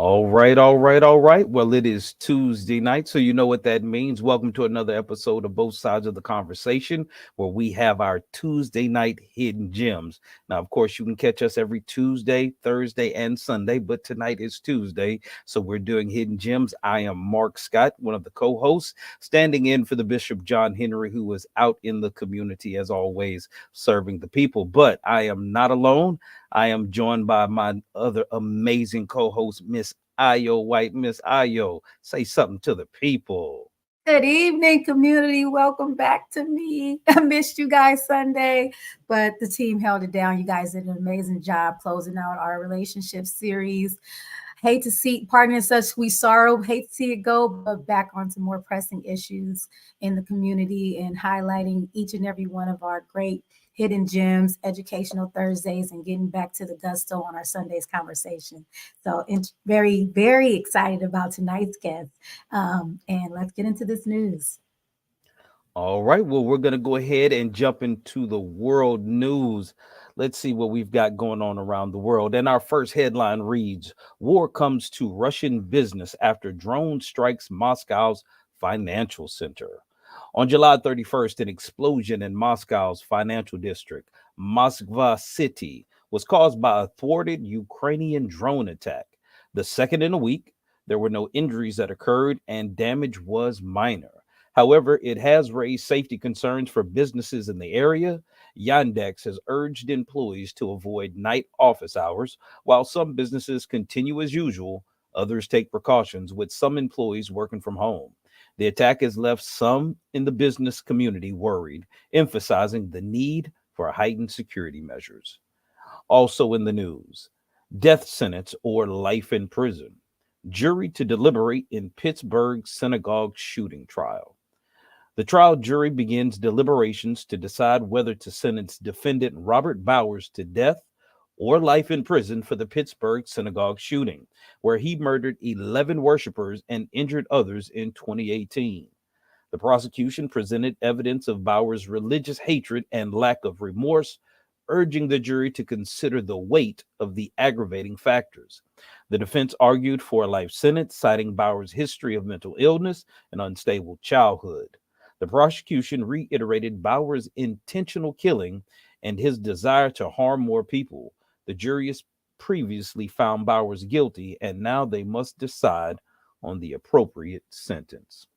All right. Well, it is Tuesday night, so you know what that means. Welcome to another episode of Both Sides of the Conversation, where we have our Tuesday night hidden gems. Now, of course, you can catch us every Tuesday, Thursday, and Sunday, but tonight is Tuesday, so we're doing hidden gems. I am Mark Scott, one of the co-hosts, standing in for the Bishop John Henry, who is out in the community as always, serving the people. But I am not alone. I am joined by my other amazing co-host, Miss Ayo White. Miss Ayo, say something to the people. Good evening, community. Welcome back to me. I missed you guys Sunday, but the team held it down. You guys did an amazing job closing out our relationship series. Hate to see partner in such sweet sorrow. Hate to see it go, but back onto more pressing issues in the community and highlighting each and every one of our great hidden gems, educational Thursdays, and getting back to the gusto on our Sundays conversation. So, very, very excited about tonight's guest. And let's get into this news. All right, well, we're going to go ahead and jump into the world news. Let's see what we've got going on around the world. And our first headline reads, War comes to Russian business after drone strikes Moscow's financial center. On July 31st, an explosion in Moscow's financial district, Moskva City, was caused by a thwarted Ukrainian drone attack. The second in a week, there were no injuries that occurred, and damage was minor. However, it has raised safety concerns for businesses in the area. Yandex has urged employees to avoid night office hours. While some businesses continue as usual, others take precautions, with some employees working from home. The attack has left some in the business community worried, emphasizing the need for heightened security measures. Also in the news, death sentence or life in prison. Jury to deliberate in Pittsburgh synagogue shooting trial. The trial jury begins deliberations to decide whether to sentence defendant Robert Bowers to death or life in prison for the Pittsburgh synagogue shooting, where he murdered 11 worshipers and injured others in 2018. The prosecution presented evidence of Bowers' religious hatred and lack of remorse, urging the jury to consider the weight of the aggravating factors. The defense argued for a life sentence, citing Bowers' history of mental illness and unstable childhood. The prosecution reiterated Bowers' intentional killing and his desire to harm more people. The jury has previously found Bowers guilty, and now they must decide on the appropriate sentence.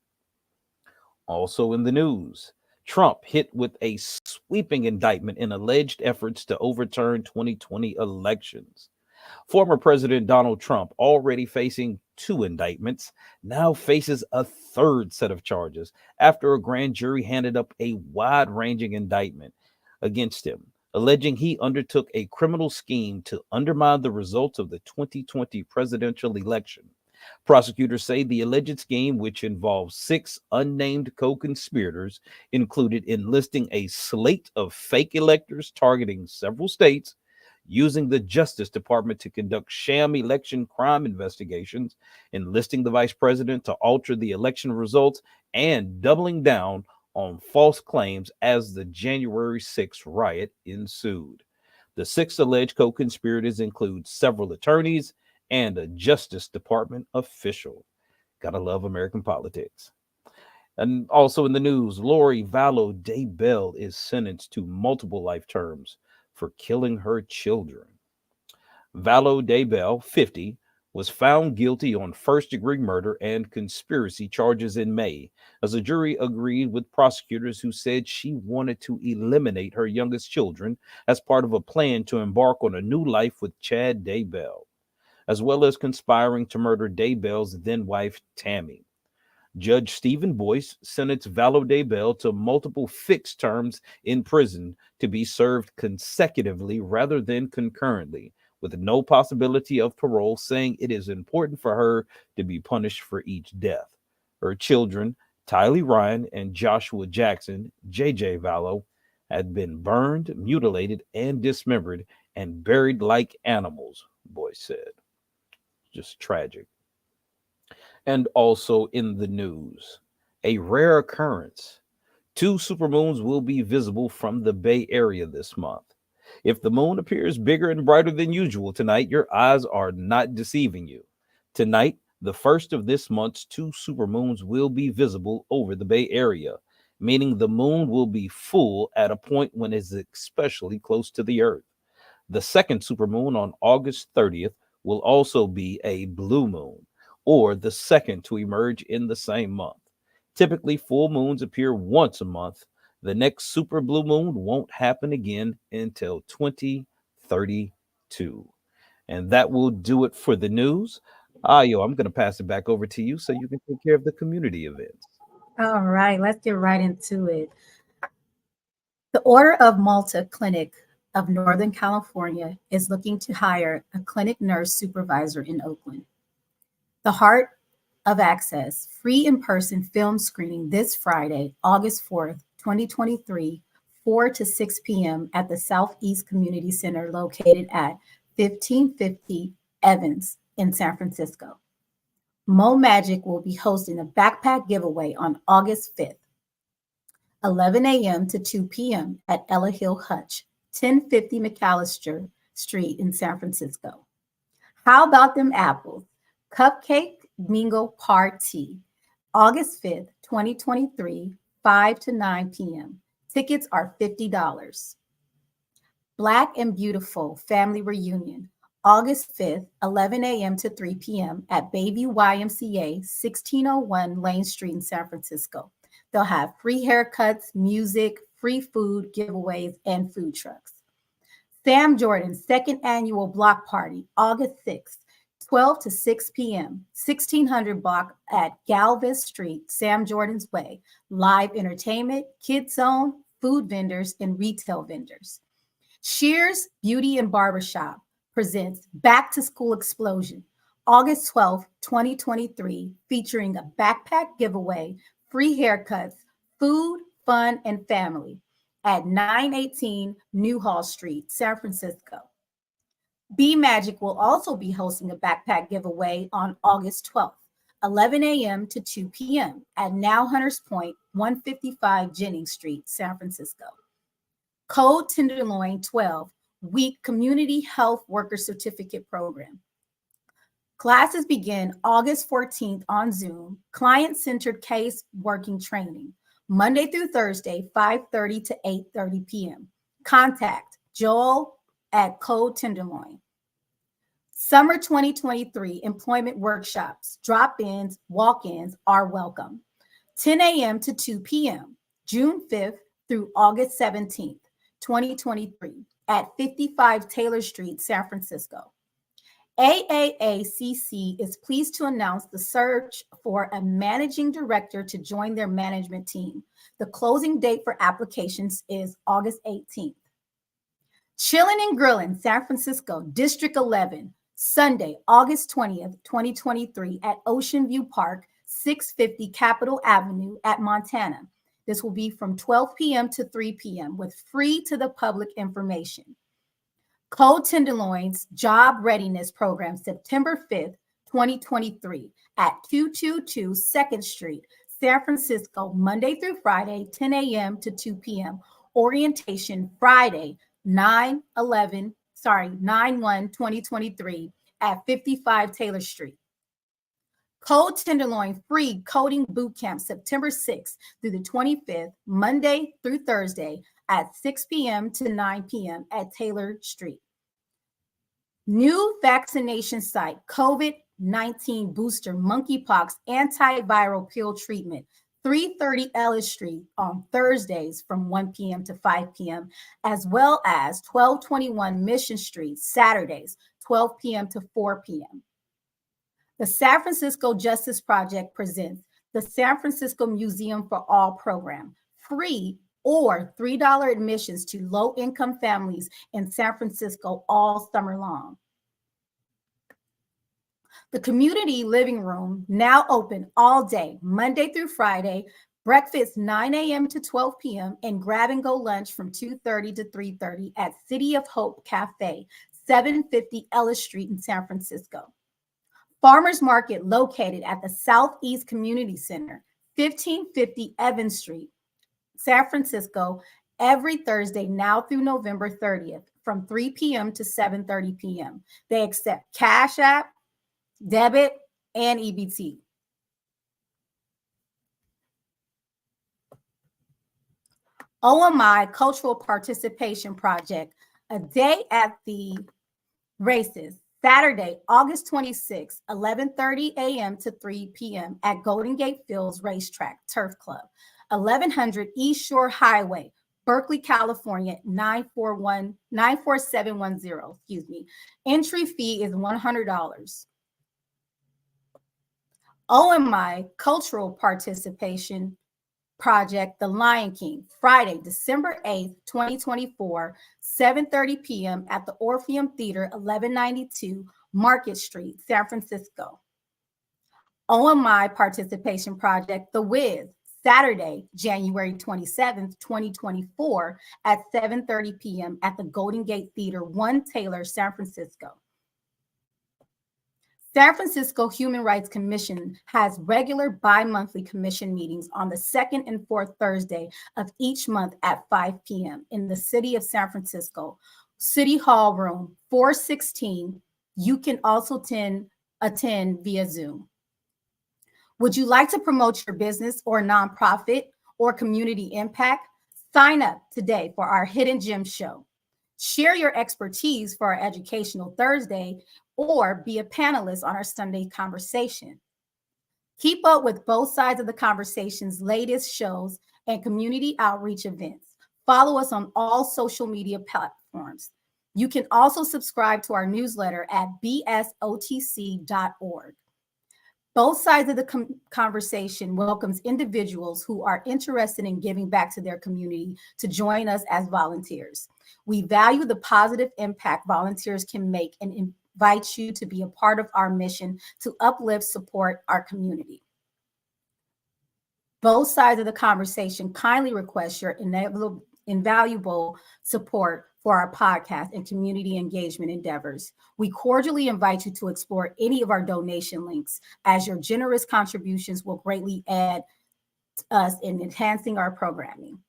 Also in the news, Trump hit with a sweeping indictment in alleged efforts to overturn 2020 elections. Former President Donald Trump, already facing two indictments, now faces a third set of charges after a grand jury handed up a wide ranging indictment against him, alleging he undertook a criminal scheme to undermine the results of the 2020 presidential election. Prosecutors say the alleged scheme, which involves six unnamed co conspirators, included enlisting a slate of fake electors targeting several states, using the Justice Department to conduct sham election crime investigations, enlisting the vice president to alter the election results, and doubling down on false claims as the January 6th riot ensued. The six alleged co conspirators include several attorneys and a Justice Department official. Gotta love American politics. And also in the news, Lori Vallow Daybell is sentenced to multiple life terms for killing her children. Vallow Daybell, 50, was found guilty on first degree murder and conspiracy charges in May, as a jury agreed with prosecutors who said she wanted to eliminate her youngest children as part of a plan to embark on a new life with Chad Daybell, as well as conspiring to murder Daybell's then wife, Tammy. Judge Stephen Boyce sentenced Vallow Daybell to multiple fixed terms in prison to be served consecutively rather than concurrently, with no possibility of parole, saying it is important for her to be punished for each death. Her children, Tylee Ryan and Joshua Jackson, JJ Vallow, had been burned, mutilated, and dismembered and buried like animals, Boyce said. Just tragic. And also in the news, a rare occurrence. Two supermoons will be visible from the Bay Area this month. If the moon appears bigger and brighter than usual tonight, your eyes are not deceiving you. Tonight, the first of this month's two supermoons will be visible over the Bay Area, meaning the moon will be full at a point when it's especially close to the Earth. The second supermoon on August 30th will also be a blue moon, or the second to emerge in the same month. Typically, full moons appear once a month. The next super blue moon won't happen again until 2032. And that will do it for the news. Ayo, I'm going to pass it back over to you so you can take care of the community events. All right, let's get right into it. The Order of Malta Clinic of Northern California is looking to hire a clinic nurse supervisor in Oakland. The Heart of Access free in-person film screening this Friday, August 4th, 2023, 4 to 6 p.m. at the Southeast Community Center located at 1550 Evans in San Francisco. Mo Magic will be hosting a backpack giveaway on August 5th, 11 a.m. to 2 p.m. at Ella Hill Hutch, 1050 McAllister Street in San Francisco. How about them apples? Cupcake Mingle Party, August 5th, 2023, 5 to 9 p.m. Tickets are $50. Black and Beautiful Family Reunion, August 5th, 11 a.m. to 3 p.m. at Bayview YMCA, 1601 Lane Street in San Francisco. They'll have free haircuts, music, free food, giveaways, and food trucks. Sam Jordan's second annual block party, August 6th, 12 to 6 p.m., 1600 block at Galvez Street, Sam Jordan's Way. Live entertainment, kids zone, food vendors, and retail vendors. Shears Beauty and Barbershop presents Back to School Explosion, August 12th, 2023, featuring a backpack giveaway, free haircuts, food, fun, and family at 918 Newhall Street, San Francisco. B Magic will also be hosting a backpack giveaway on August 12th, 11 a.m. to 2 p.m. at Now Hunters Point, 155 Jennings Street, San Francisco. Code Tenderloin 12 Week Community Health Worker Certificate Program. Classes begin August 14th on Zoom, client-centered case working training, Monday through Thursday, 5:30 to 8:30 p.m. Contact Joel at Code Tenderloin. Summer 2023 employment workshops, drop-ins, walk-ins are welcome. 10 a.m. to 2 p.m., June 5th through August 17th, 2023 at 55 Taylor Street, San Francisco. AAACC is pleased to announce the search for a managing director to join their management team. The closing date for applications is August 18th. Chillin' and Grillin' San Francisco, District 11, Sunday, August 20th, 2023 at Ocean View Park, 650 Capitol Avenue at Montana. This will be from 12 p.m. to 3 p.m. with free to the public information. Code Tenderloin's Job Readiness Program, September 5th, 2023 at 222 2nd Street, San Francisco, Monday through Friday, 10 a.m. to 2 p.m. Orientation Friday, 9/1/2023 at 55 Taylor Street. Code Tenderloin Free Coding Bootcamp, September 6th through the 25th, Monday through Thursday at 6 p.m. to 9 p.m. at Taylor Street. New vaccination site, COVID-19 booster monkeypox antiviral pill treatment, 330 Ellis Street on Thursdays from 1 p.m. to 5 p.m., as well as 1221 Mission Street, Saturdays, 12 p.m. to 4 p.m. The San Francisco Justice Project presents the San Francisco Museum for All program, free or $3 admissions to low-income families in San Francisco all summer long. The community living room now open all day, Monday through Friday, breakfast 9 a.m. to 12 p.m. and grab-and-go lunch from 2:30 to 3:30 at City of Hope Cafe, 750 Ellis Street in San Francisco. Farmers Market located at the Southeast Community Center, 1550 Evans Street, San Francisco, every Thursday now through November 30th from 3 p.m. to 7:30 p.m. They accept Cash App, debit, and EBT. OMI Cultural Participation Project, a day at the races, Saturday, August 26, 11:30 a.m. to 3 p.m. at Golden Gate Fields Racetrack Turf Club, 1100 East Shore Highway, Berkeley, California, 94710. Excuse me. Entry fee is $100. OMI Cultural Participation Project, The Lion King, Friday, December 8th, 2024, 7:30 p.m. at the Orpheum Theater, 1192 Market Street, San Francisco. OMI Participation Project, The Wiz, Saturday, January 27th, 2024, at 7:30 p.m. at the Golden Gate Theater, 1 Taylor, San Francisco. San Francisco Human Rights Commission has regular bi-monthly commission meetings on the second and fourth Thursday of each month at 5 p.m. in the city of San Francisco, City Hall Room 416. You can also attend via Zoom. Would you like to promote your business or nonprofit or community impact? Sign up today for our Hidden Gem Show. Share your expertise for our Educational Thursday or be a panelist on our Sunday conversation. Keep up with both sides of the conversation's latest shows and community outreach events. Follow us on all social media platforms. You can also subscribe to our newsletter at bsotc.org. Both sides of the conversation welcomes individuals who are interested in giving back to their community to join us as volunteers. We value the positive impact volunteers can make and invite you to be a part of our mission to uplift, support our community. Both sides of the conversation kindly request your invaluable support for our podcast and community engagement endeavors. We cordially invite you to explore any of our donation links, as your generous contributions will greatly aid us in enhancing our programming.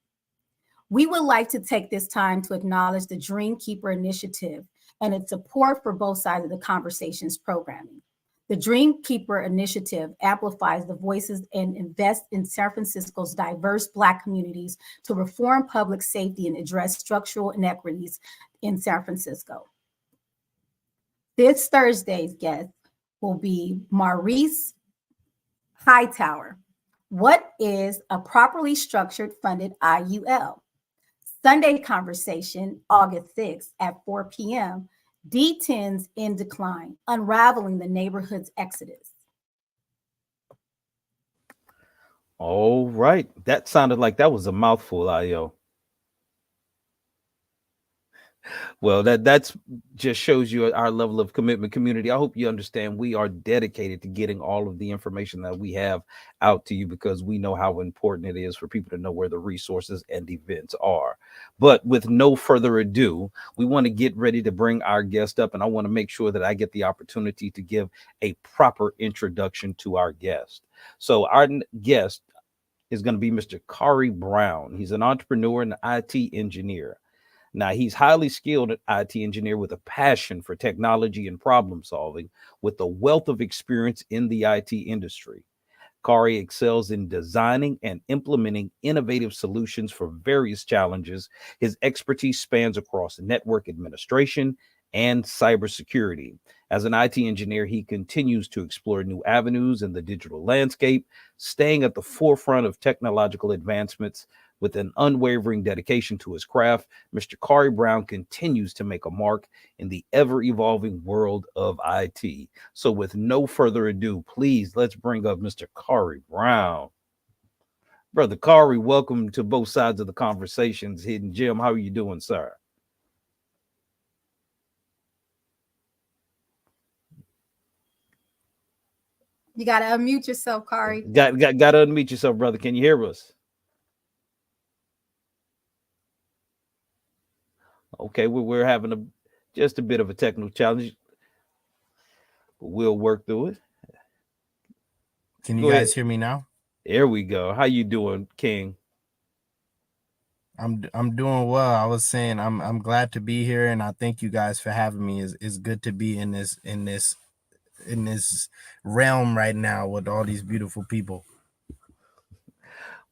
We would like to take this time to acknowledge the Dream Keeper Initiative and its support for both sides of the conversation's programming. The Dream Keeper Initiative amplifies the voices and invests in San Francisco's diverse Black communities to reform public safety and address structural inequities in San Francisco. This Thursday's guest will be Maurice Hightower. What is a properly structured funded IUL? Sunday conversation, August 6th at 4 p.m. D10s in decline, unraveling the neighborhood's exodus. All right. That sounded like that was a mouthful, Io. Well, that's just shows you our level of commitment, community. I hope you understand we are dedicated to getting all of the information that we have out to you, because we know how important it is for people to know where the resources and events are. But with no further ado, we want to get ready to bring our guest up, and I want to make sure that I get the opportunity to give a proper introduction to our guest. So our guest is going to be Mr. Khari Brown. He's an entrepreneur and IT engineer. Now, he's highly skilled IT engineer with a passion for technology and problem solving, with a wealth of experience in the IT industry. Khari excels in designing and implementing innovative solutions for various challenges. His expertise spans across network administration and cybersecurity. As an IT engineer, he continues to explore new avenues in the digital landscape, staying at the forefront of technological advancements. With an unwavering dedication to his craft, Mr. Khari Brown continues to make a mark in the ever-evolving world of IT. So with no further ado, please, let's bring up Mr. Khari Brown. Brother Khari, welcome to both sides of the conversations. Hidden Gem, how are you doing, sir? You got to unmute yourself, Khari. Got to unmute yourself, brother. Can you hear us? Okay, we're having just a bit of a technical challenge. We'll work through it. Can you guys hear me now? There we go. How you doing, King? I'm doing well. I was saying I'm glad to be here, and I thank you guys for having me. It's good to be in this this realm right now with all these beautiful people.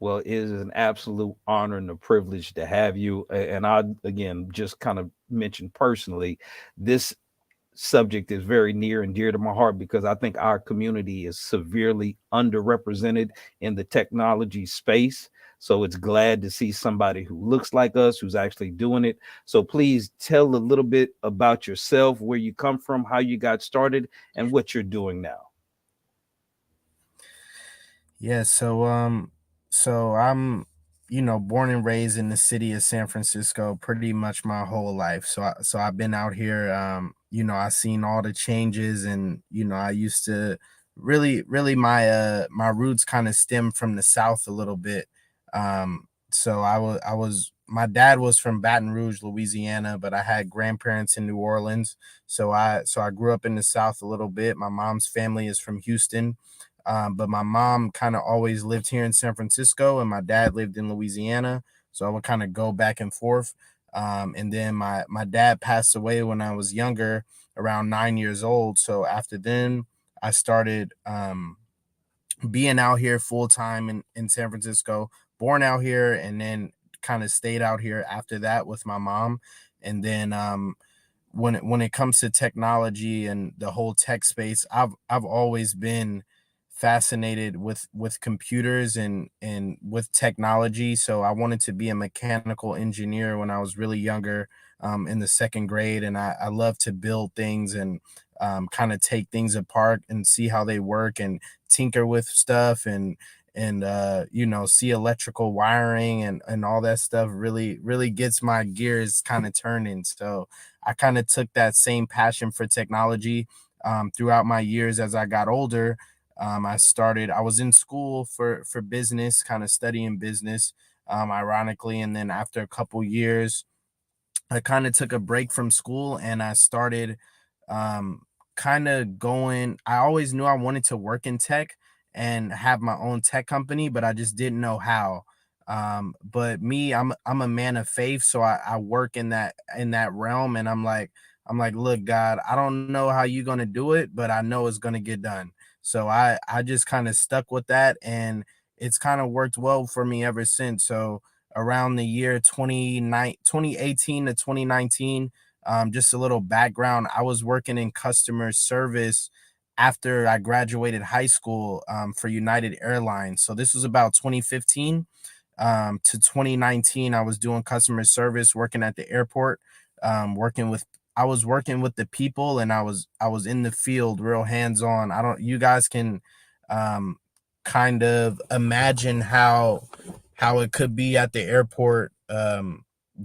Well, it is an absolute honor and a privilege to have you. And I, again, just kind of mentioned personally, this subject is very near and dear to my heart because I think our community is severely underrepresented in the technology space. So it's glad to see somebody who looks like us who's actually doing it. So please tell a little bit about yourself, where you come from, how you got started, and what you're doing now. Yeah, so I'm, born and raised in the city of San Francisco pretty much my whole life. So I've been out here. I've seen all the changes, and I used to really my roots kind of stem from the South a little bit. So I was my dad was from Baton Rouge, Louisiana, but I had grandparents in New Orleans. So I grew up in the South a little bit. My mom's family is from Houston, but my mom kind of always lived here in San Francisco, and my dad lived in Louisiana. So I would kind of go back and forth. And then my dad passed away when I was younger, around 9 years old. So after then, I started being out here full time in San Francisco, born out here, and then kind of stayed out here after that with my mom. And then when it comes to technology and the whole tech space, I've always been fascinated with computers and with technology. So I wanted to be a mechanical engineer when I was really younger, in the second grade, and I love to build things and kind of take things apart and see how they work and tinker with stuff and see electrical wiring and all that stuff really gets my gears kind of turning. So I kind of took that same passion for technology throughout my years. As I got older, I was in school for business, kind of studying business, ironically. And then after a couple years, I kind of took a break from school, and I started um, kind of going. I always knew I wanted to work in tech and have my own tech company, but I just didn't know how. But me, I'm a man of faith, so I work in that realm, and I'm like, look, God, I don't know how you're gonna do it, but I know it's gonna get done. So I just kind of stuck with that, and it's kind of worked well for me ever since. So around the year 2018 to 2019. Just a little background, I was working in customer service after I graduated high school, for United Airlines. So this was about 2015 to 2019. I was doing customer service, working at the airport, working with I was working with the people, and I was in the field, real hands on. I don't You guys can um, kind of imagine how it could be at the airport,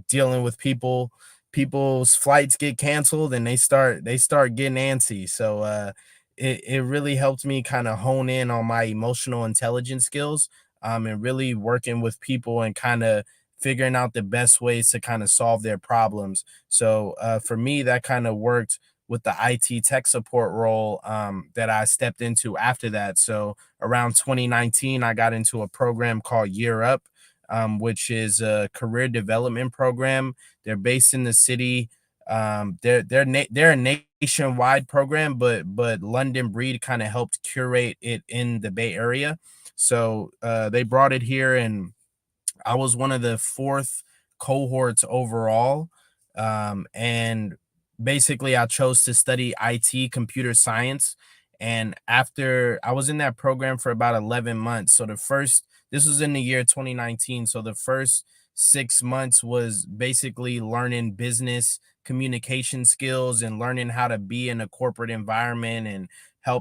dealing with people. People's flights get canceled, and they start getting antsy. So it really helped me kind of hone in on my emotional intelligence skills, and really working with people and kind of figuring out the best ways to kind of solve their problems. So for me, that kind of worked with the IT tech support role, that I stepped into after that. So around 2019, I got into a program called Year Up, which is a career development program. They're based in the city. They're a nationwide program, but London Breed kind of helped curate it in the Bay Area. So they brought it here, and I was one of the fourth cohorts overall. And basically, I chose to study IT, computer science. And after I was in that program for about 11 months. This was in the year 2019. So the first 6 months was basically learning business communication skills and learning how to be in a corporate environment, and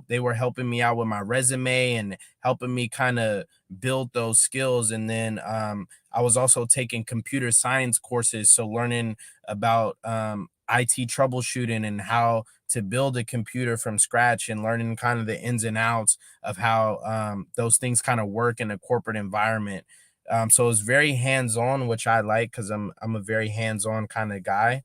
they were helping me out with my resume and helping me kind of build those skills. And then I was also taking computer science courses, so learning about IT troubleshooting and how to build a computer from scratch, and learning kind of the ins and outs of how those things kind of work in a corporate environment. So it's very hands on, which I like because I'm a very hands on kind of guy.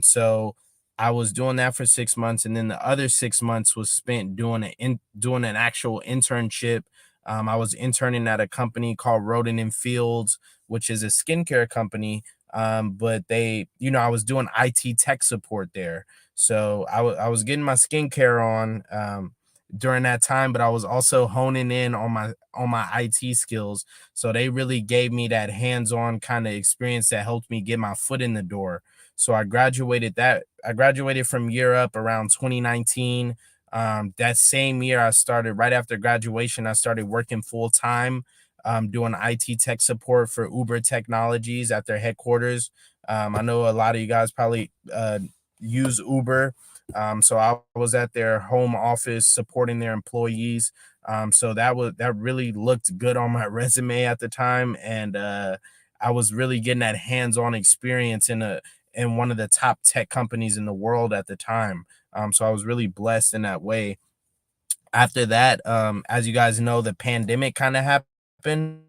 So I was doing that for 6 months, and then the other 6 months was spent doing an actual internship. I was interning at a company called Roden and Fields, which is a skincare company. But they, I was doing IT tech support there. So I was getting my skincare on during that time, but I was also honing in on my IT skills. So they really gave me that hands-on kind of experience that helped me get my foot in the door. So I graduated from Europe around 2019. That same year I started, right after graduation, I started working full time, doing IT tech support for Uber Technologies at their headquarters. I know a lot of you guys probably use Uber. So I was at their home office supporting their employees. So that really looked good on my resume at the time, and I was really getting that hands-on experience in one of the top tech companies in the world at the time. So I was really blessed in that way. After that, as you guys know, the pandemic kind of happened.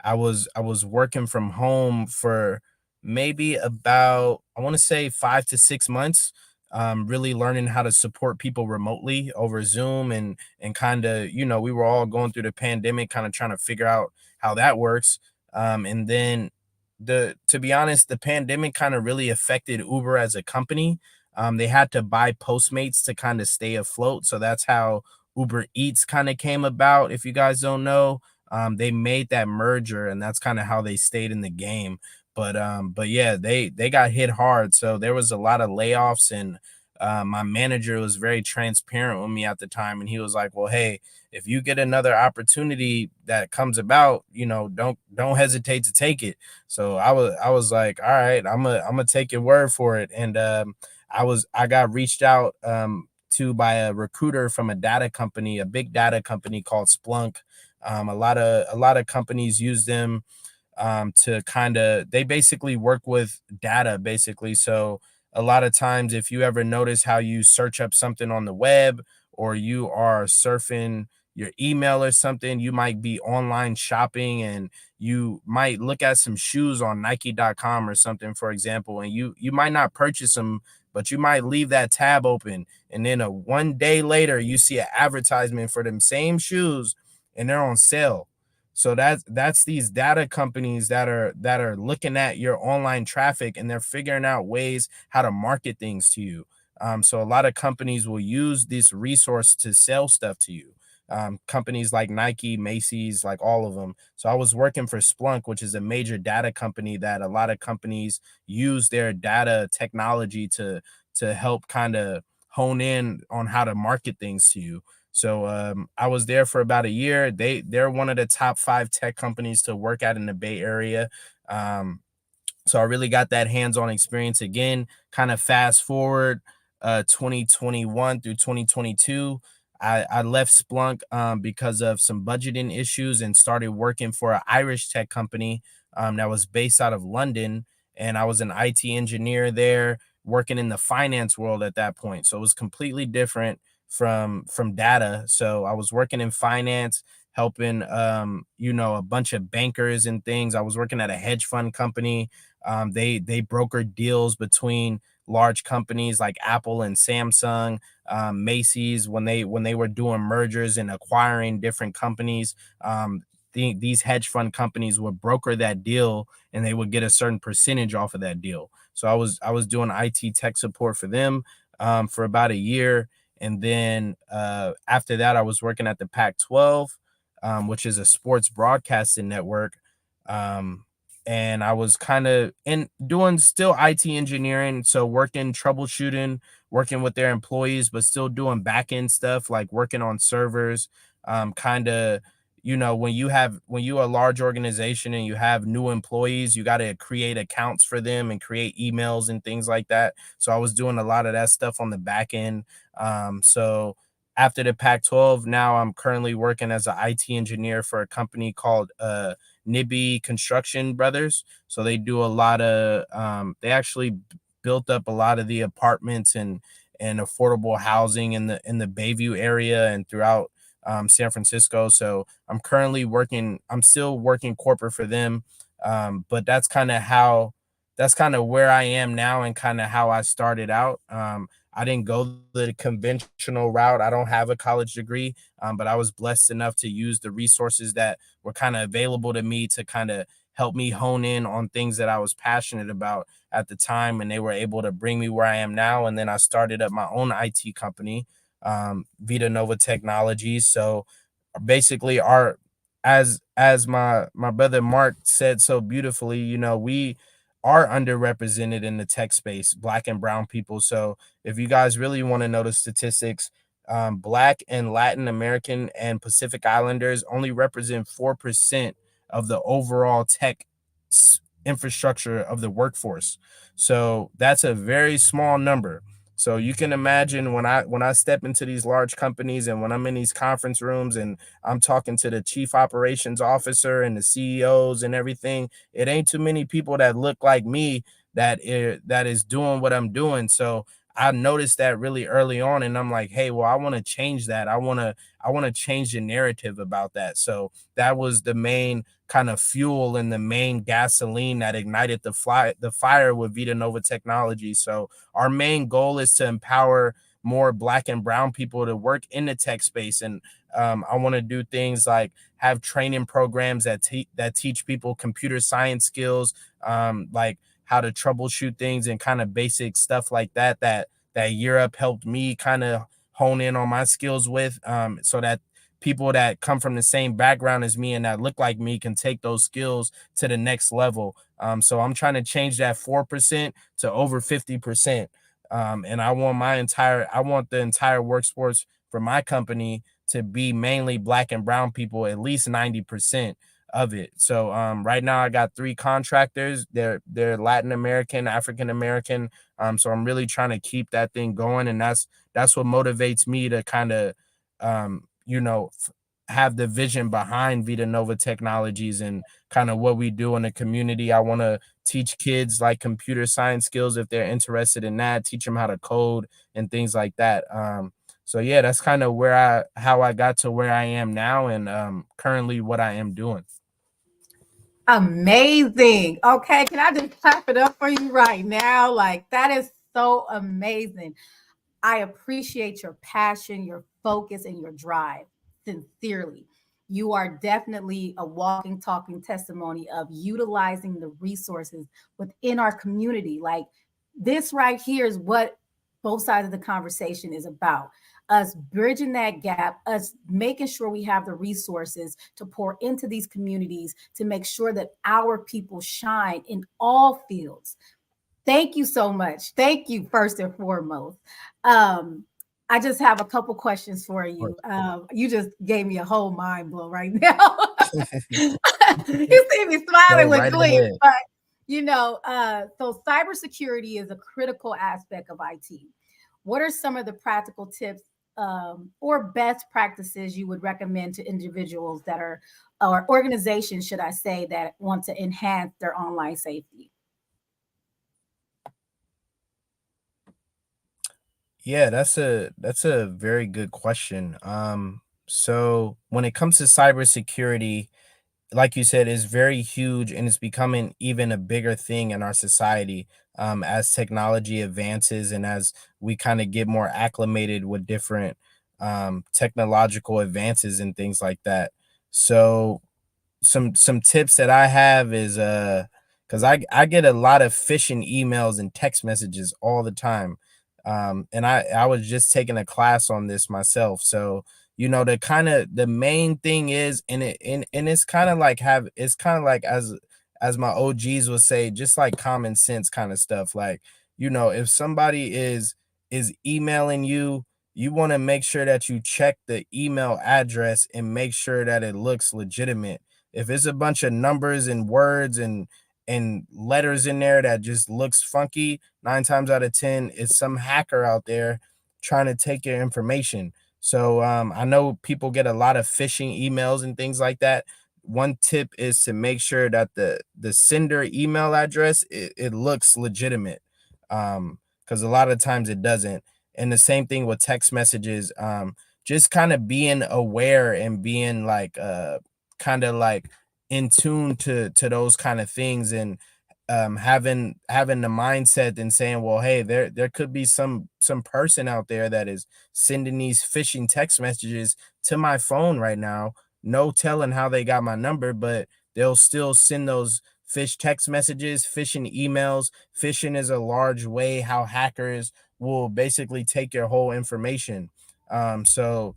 I was working from home for maybe about, I want to say, 5 to 6 months, really learning how to support people remotely over Zoom, and kind of, we were all going through the pandemic, kind of trying to figure out how that works. And then to be honest, the pandemic kind of really affected Uber as a company. They had to buy Postmates to kind of stay afloat. So that's how Uber Eats kind of came about. If you guys don't know, they made that merger, and that's kind of how they stayed in the game. But yeah, they got hit hard. So there was a lot of layoffs, and my manager was very transparent with me at the time, and he was like, "Well, hey, if you get another opportunity that comes about, don't hesitate to take it." So I was like, "All right, I'm gonna take your word for it." And I got reached out to by a recruiter from a data company, a big data company called Splunk. A lot of companies use them to kind of, they basically work with data basically. So a lot of times, if you ever notice how you search up something on the web, or you are surfing your email or something, you might be online shopping, and you might look at some shoes on Nike.com or something, for example, and you might not purchase them, but you might leave that tab open, and then one day later you see an advertisement for them same shoes, and they're on sale. So that's these data companies that are looking at your online traffic, and they're figuring out ways how to market things to you. So a lot of companies will use this resource to sell stuff to you. Companies like Nike, Macy's, like all of them. So I was working for Splunk, which is a major data company that a lot of companies use their data technology to help kind of hone in on how to market things to you. So I was there for about a year. They're one of the top 5 tech companies to work at in the Bay Area. Um, so I really got that hands-on experience again. Kind of fast forward 2021 through 2022. I left Splunk because of some budgeting issues, and started working for an Irish tech company that was based out of London. And I was an IT engineer there, working in the finance world at that point. So it was completely different from data. So I was working in finance, helping a bunch of bankers and things. I was working at a hedge fund company. They brokered deals between large companies like Apple and Samsung, Macy's, when they were doing mergers and acquiring different companies. These hedge fund companies would broker that deal, and they would get a certain percentage off of that deal. So I was doing IT tech support for them for about a year, and then after that, I was working at the Pac-12, which is a sports broadcasting network. Um, and I was kind of in doing still IT engineering, so working, troubleshooting, working with their employees, but still doing back end stuff like working on servers. Kind of, when you are a large organization and you have new employees, you got to create accounts for them and create emails and things like that. So I was doing a lot of that stuff on the back end. So after the Pac-12, now I'm currently working as an IT engineer for a company called Nibby Construction Brothers. So they do a lot of they actually built up a lot of the apartments and affordable housing in the Bayview area and throughout San Francisco. So I'm still working corporate for them. But that's kind of where I am now, and kind of how I started out. I didn't go the conventional route. I don't have a college degree, but I was blessed enough to use the resources that were kind of available to me to kind of helped me hone in on things that I was passionate about at the time, and they were able to bring me where I am now. And then I started up my own IT company, Vita Nova Technologies. So basically, as my brother Mark said so beautifully, you know, we are underrepresented in the tech space, Black and brown people. So if you guys really want to know the statistics, Black and Latin American and Pacific Islanders only represent 4% of the overall tech infrastructure of the workforce. So that's a very small number. So you can imagine when I step into these large companies and when I'm in these conference rooms and I'm talking to the chief operations officer and the CEOs and everything, it ain't too many people that look like me that is doing what I'm doing. So I noticed that really early on, and I'm like, hey, well, I want to change that. I want to change the narrative about that. So that was the main kind of fuel and the main gasoline that ignited the fire with Vita Nova Technology. So our main goal is to empower more Black and brown people to work in the tech space. And I want to do things like have training programs that teach people computer science skills, like how to troubleshoot things and kind of basic stuff like that Europe helped me kind of hone in on my skills with, so that people that come from the same background as me and that look like me can take those skills to the next level. So I'm trying to change that 4% to over 50%. And I want the entire workforce for my company to be mainly Black and brown people, at least 90% of it. So right now I got 3 contractors. They're Latin American, African American. So I'm really trying to keep that thing going, and that's what motivates me to kind of have the vision behind Vita Nova Technologies and kind of what we do in the community. I want to teach kids like computer science skills if they're interested in that, teach them how to code and things like that. So yeah, that's kind of how I got to where I am now, and currently what I am doing. Amazing. Okay, can I just clap it up for you right now? Like, that is so amazing. I appreciate your passion, your focus, and your drive. Sincerely. You are definitely a walking, talking testimony of utilizing the resources within our community. Like, this right here is what both sides of the conversation is about. Us bridging that gap, us making sure we have the resources to pour into these communities to make sure that our people shine in all fields. Thank you so much. Thank you, first and foremost. I just have a couple questions for you. You just gave me a whole mind blow right now. You see me smiling with glee, but so cybersecurity is a critical aspect of IT. What are some of the practical tips or best practices you would recommend to individuals that are, or organizations, should I say, that want to enhance their online safety? Yeah, that's a very good question. So when it comes to cybersecurity, like you said, is very huge and it's becoming even a bigger thing in our society, as technology advances and as we kind of get more acclimated with different technological advances and things like that. So some tips that I have is because I get a lot of phishing emails and text messages all the time. And I was just taking a class on this myself. So the main thing is, and it's kind of like as my OGs would say, just like common sense kind of stuff. Like, if somebody is emailing you, you want to make sure that you check the email address and make sure that it looks legitimate. If it's a bunch of numbers and words and letters in there that just looks funky, 9 times out of 10, it's some hacker out there trying to take your information. So I know people get a lot of phishing emails and things like that. One tip is to make sure that the sender email address, it looks legitimate, because a lot of times it doesn't. And the same thing with text messages. Just kind of being aware and being like kind of like in tune to those kind of things, and having the mindset and saying, well, hey, there could be some person out there that is sending these phishing text messages to my phone right now. No telling how they got my number, but they'll still send those fish text messages, phishing emails. Phishing is a large way how hackers will basically take your whole information. So,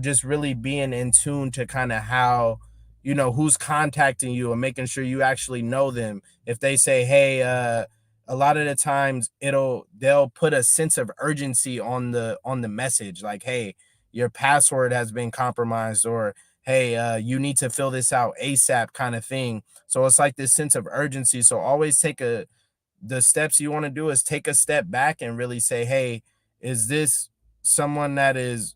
just really being in tune to kind of how, who's contacting you and making sure you actually know them. If they say, hey, a lot of the times they'll put a sense of urgency on the message, like, hey, your password has been compromised, or hey, you need to fill this out ASAP, kind of thing. So it's like this sense of urgency. So always the steps you want to do is take a step back and really say, hey, is this someone that is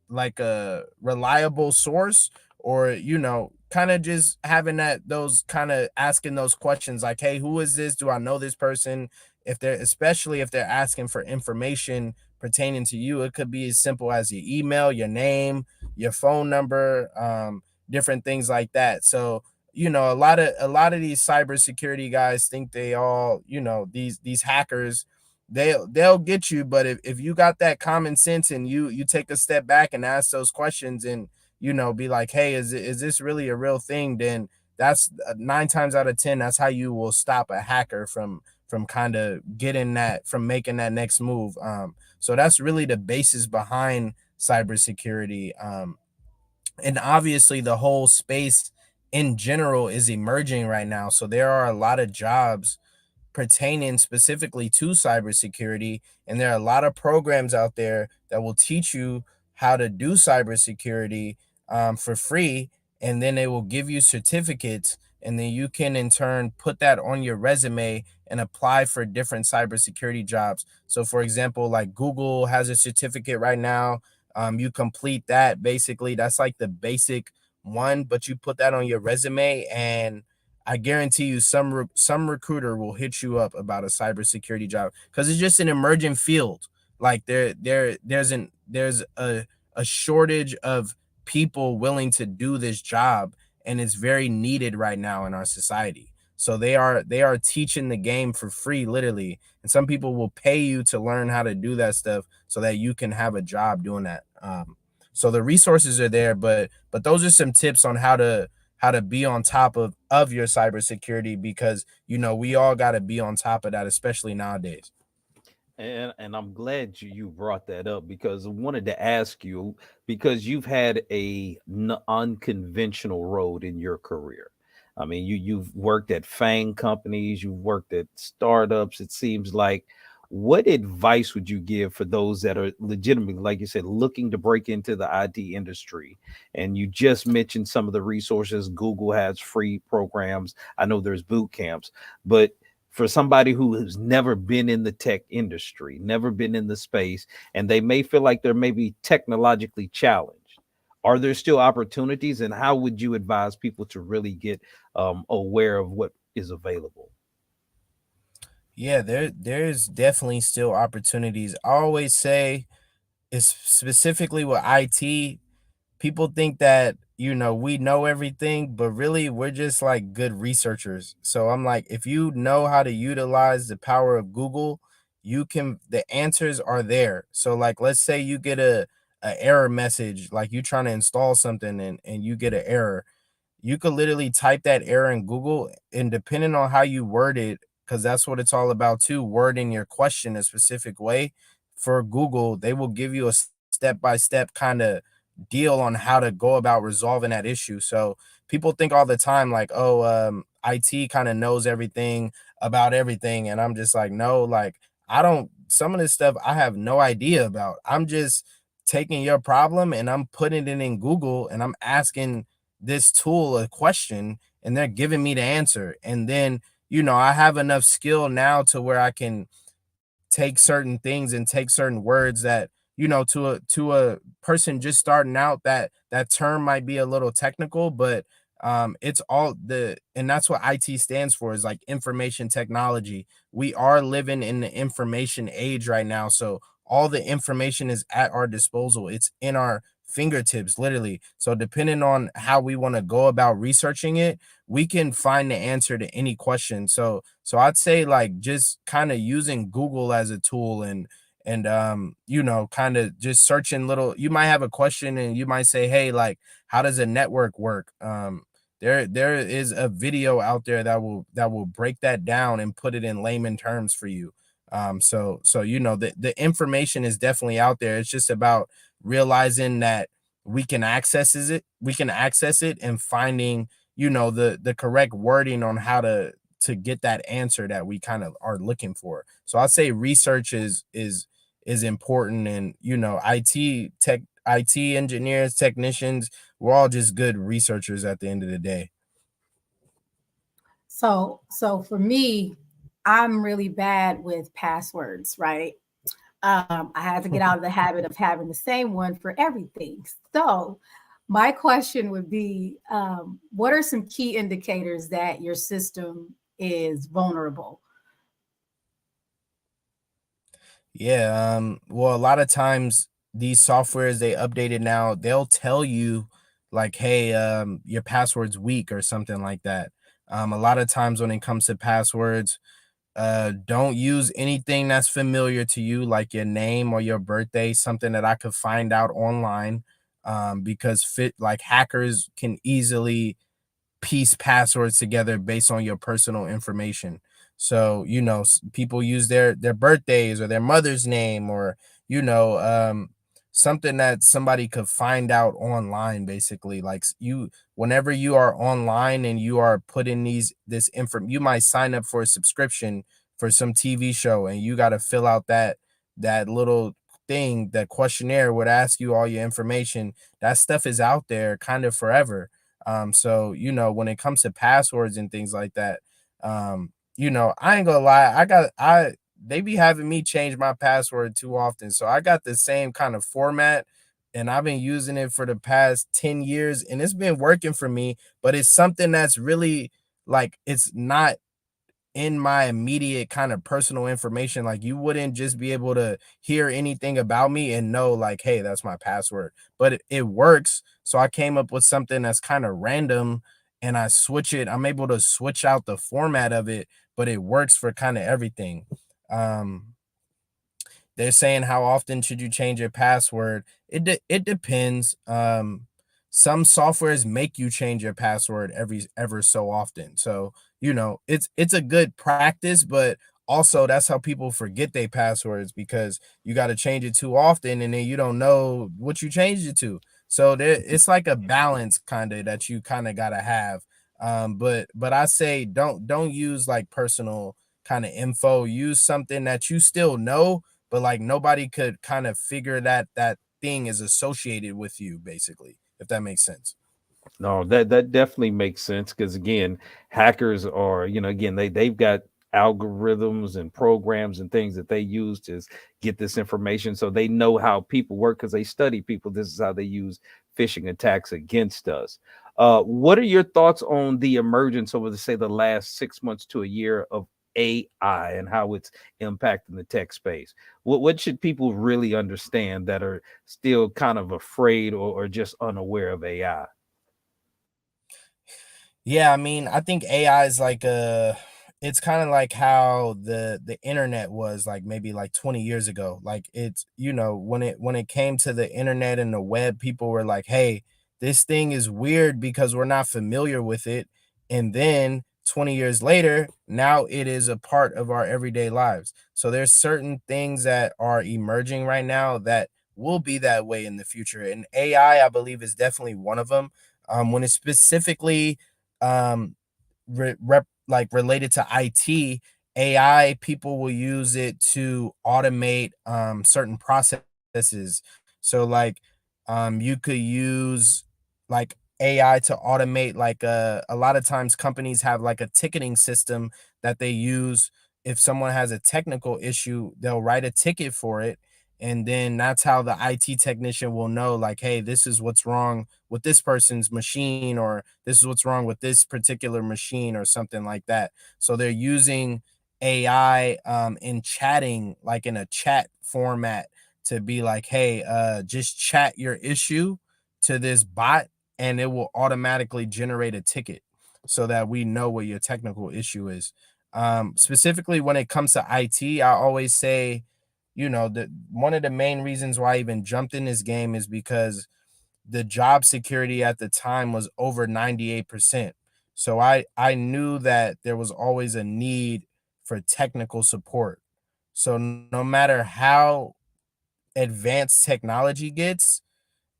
like a reliable source, or kind of just having those kind of asking those questions like, hey, who is this? Do I know this person? Especially if they're asking for information pertaining to you, it could be as simple as your email, your name, your phone number, different things like that. So a lot of these cybersecurity guys think they all, these hackers, they'll get you. But if you got that common sense and you take a step back and ask those questions, and be like, hey, is this really a real thing, then that's 9 times out of 10, that's how you will stop a hacker from kind of getting that, from making that next move. So that's really the basis behind cybersecurity. And obviously the whole space in general is emerging right now, so there are a lot of jobs pertaining specifically to cybersecurity. And there are a lot of programs out there that will teach you how to do cybersecurity for free. And then they will give you certificates. And then you can in turn put that on your resume and apply for different cybersecurity jobs. So, for example, like Google has a certificate right now. You complete that. Basically, that's like the basic one, but you put that on your resume, and I guarantee you some recruiter will hit you up about a cybersecurity job, because it's just an emerging field. Like there's a shortage of people willing to do this job, and it's very needed right now in our society. So they are teaching the game for free, literally, and some people will pay you to learn how to do that stuff so that you can have a job doing that. So the resources are there, but those are some tips on how to be on top of your cybersecurity, because we all got to be on top of that, especially nowadays. And I'm glad you brought that up, because I wanted to ask you, because you've had a unconventional road in your career. I mean, you've worked at FANG companies, you've worked at startups. It seems like, what advice would you give for those that are legitimately, like you said, looking to break into the IT industry? And you just mentioned some of the resources. Google has free programs. I know there's boot camps, but for somebody who has never been in the tech industry, never been in the space, and they may feel like they're maybe technologically challenged, are there still opportunities? And how would you advise people to really get aware of what is available? Yeah, there's definitely still opportunities. I always say, is specifically with IT, people think that we know everything, but really we're just like good researchers. So I'm like, if you know how to utilize the power of Google, the answers are there. So like, let's say you get a error message, like you trying to install something, and you get an error. You could literally type that error in Google, and depending on how you word it, because that's what it's all about too, wording your question a specific way. For Google, they will give you a step-by-step kind of deal on how to go about resolving that issue. So people think all the time like, oh, IT kind of knows everything about everything. And I'm just like, no, like, I don't, some of this stuff I have no idea about. I'm just taking your problem and I'm putting it in Google, and I'm asking this tool a question, and they're giving me the answer. And then, I have enough skill now to where I can take certain things and take certain words that, to a person just starting out, that term might be a little technical, but it's all the and that's what IT stands for, is like information technology. We are living in the information age right now, so all the information is at our disposal. It's in our fingertips, literally. So depending on how we want to go about researching it, we can find the answer to any question. So I'd say, like, just kind of using Google as a tool, and kind of just searching little. You might have a question and you might say, hey, like, how does a network work? There is a video out there that will break that down and put it in layman terms for you. So you know the information is definitely out there. It's just about realizing that we can access it and finding, you know, the correct wording on how to get that answer that we kind of are looking for. So I'd say research is important, and you know, IT engineers, technicians, we're all just good researchers at the end of the day. So for me, I'm really bad with passwords, right? I had to get out of the habit of having the same one for everything. So my question would be, what are some key indicators that your system is vulnerable? Yeah, well, a lot of times these softwares they updated now, they'll tell you like, hey, your password's weak or something like that. A lot of times when it comes to passwords, don't use anything that's familiar to you, like your name or your birthday, something that I could find out online. Because fit like hackers can easily piece passwords together based on your personal information. So, you know, people use their birthdays or their mother's name, or you know, something that somebody could find out online basically. Like you whenever you are online and you are putting this info, you might sign up for a subscription for some TV show, and you got to fill out that little thing, that questionnaire would ask you all your information. That stuff is out there kind of forever. So you know, when it comes to passwords and things like that, you know, I ain't gonna lie, I they be having me change my password too often. So I got the same kind of format, and I've been using it for the past 10 years and it's been working for me, but it's something that's really like it's not in my immediate kind of personal information. Like you wouldn't just be able to hear anything about me and know like, hey, that's my password. But it works. So I came up with something that's kind of random, and I switch it. I'm able to switch out the format of it, but it works for kind of everything. Um, they're saying how often should you change your password? It depends. Some softwares make you change your password every ever so often. So, you know, it's a good practice, but also that's how people forget their passwords, because you got to change it too often and then you don't know what you changed it to. So there it's like a balance kind of that you kind of got to have. But I say don't use like personal kind of info. Use something that you still know, but like nobody could kind of figure that thing is associated with you, basically, if that makes sense. No, that definitely makes sense because again, hackers are, you know, again, they've got algorithms and programs and things that they use to get this information. So they know how people work because they study people. This is how they use phishing attacks against us. What are your thoughts on the emergence over, say, the last 6 months to a year of AI and how it's impacting the tech space? What should people really understand that are still kind of afraid or just unaware of AI? Yeah, I mean, I think AI is like it's kind of like how the internet was like maybe like 20 years ago. Like it's, you know, when it came to the internet and the web, people were like, "Hey, this thing is weird because we're not familiar with it." And then 20 years later, now it is a part of our everyday lives. So there's certain things that are emerging right now that will be that way in the future. And AI, I believe, is definitely one of them. When it's specifically um like related to IT, AI, people will use it to automate certain processes. So like you could use like AI to automate like a lot of times companies have like a ticketing system that they use. If someone has a technical issue, they'll write a ticket for it, and then that's how the IT technician will know like, hey, this is what's wrong with this person's machine, or this is what's wrong with this particular machine, or something like that. So they're using AI in chatting, like in a chat format, to be like, hey, just chat your issue to this bot and it will automatically generate a ticket so that we know what your technical issue is. Specifically when it comes to IT, I always say, you know, that one of the main reasons why I even jumped in this game is because the job security at the time was over 98%. So I knew that there was always a need for technical support. So no matter how advanced technology gets,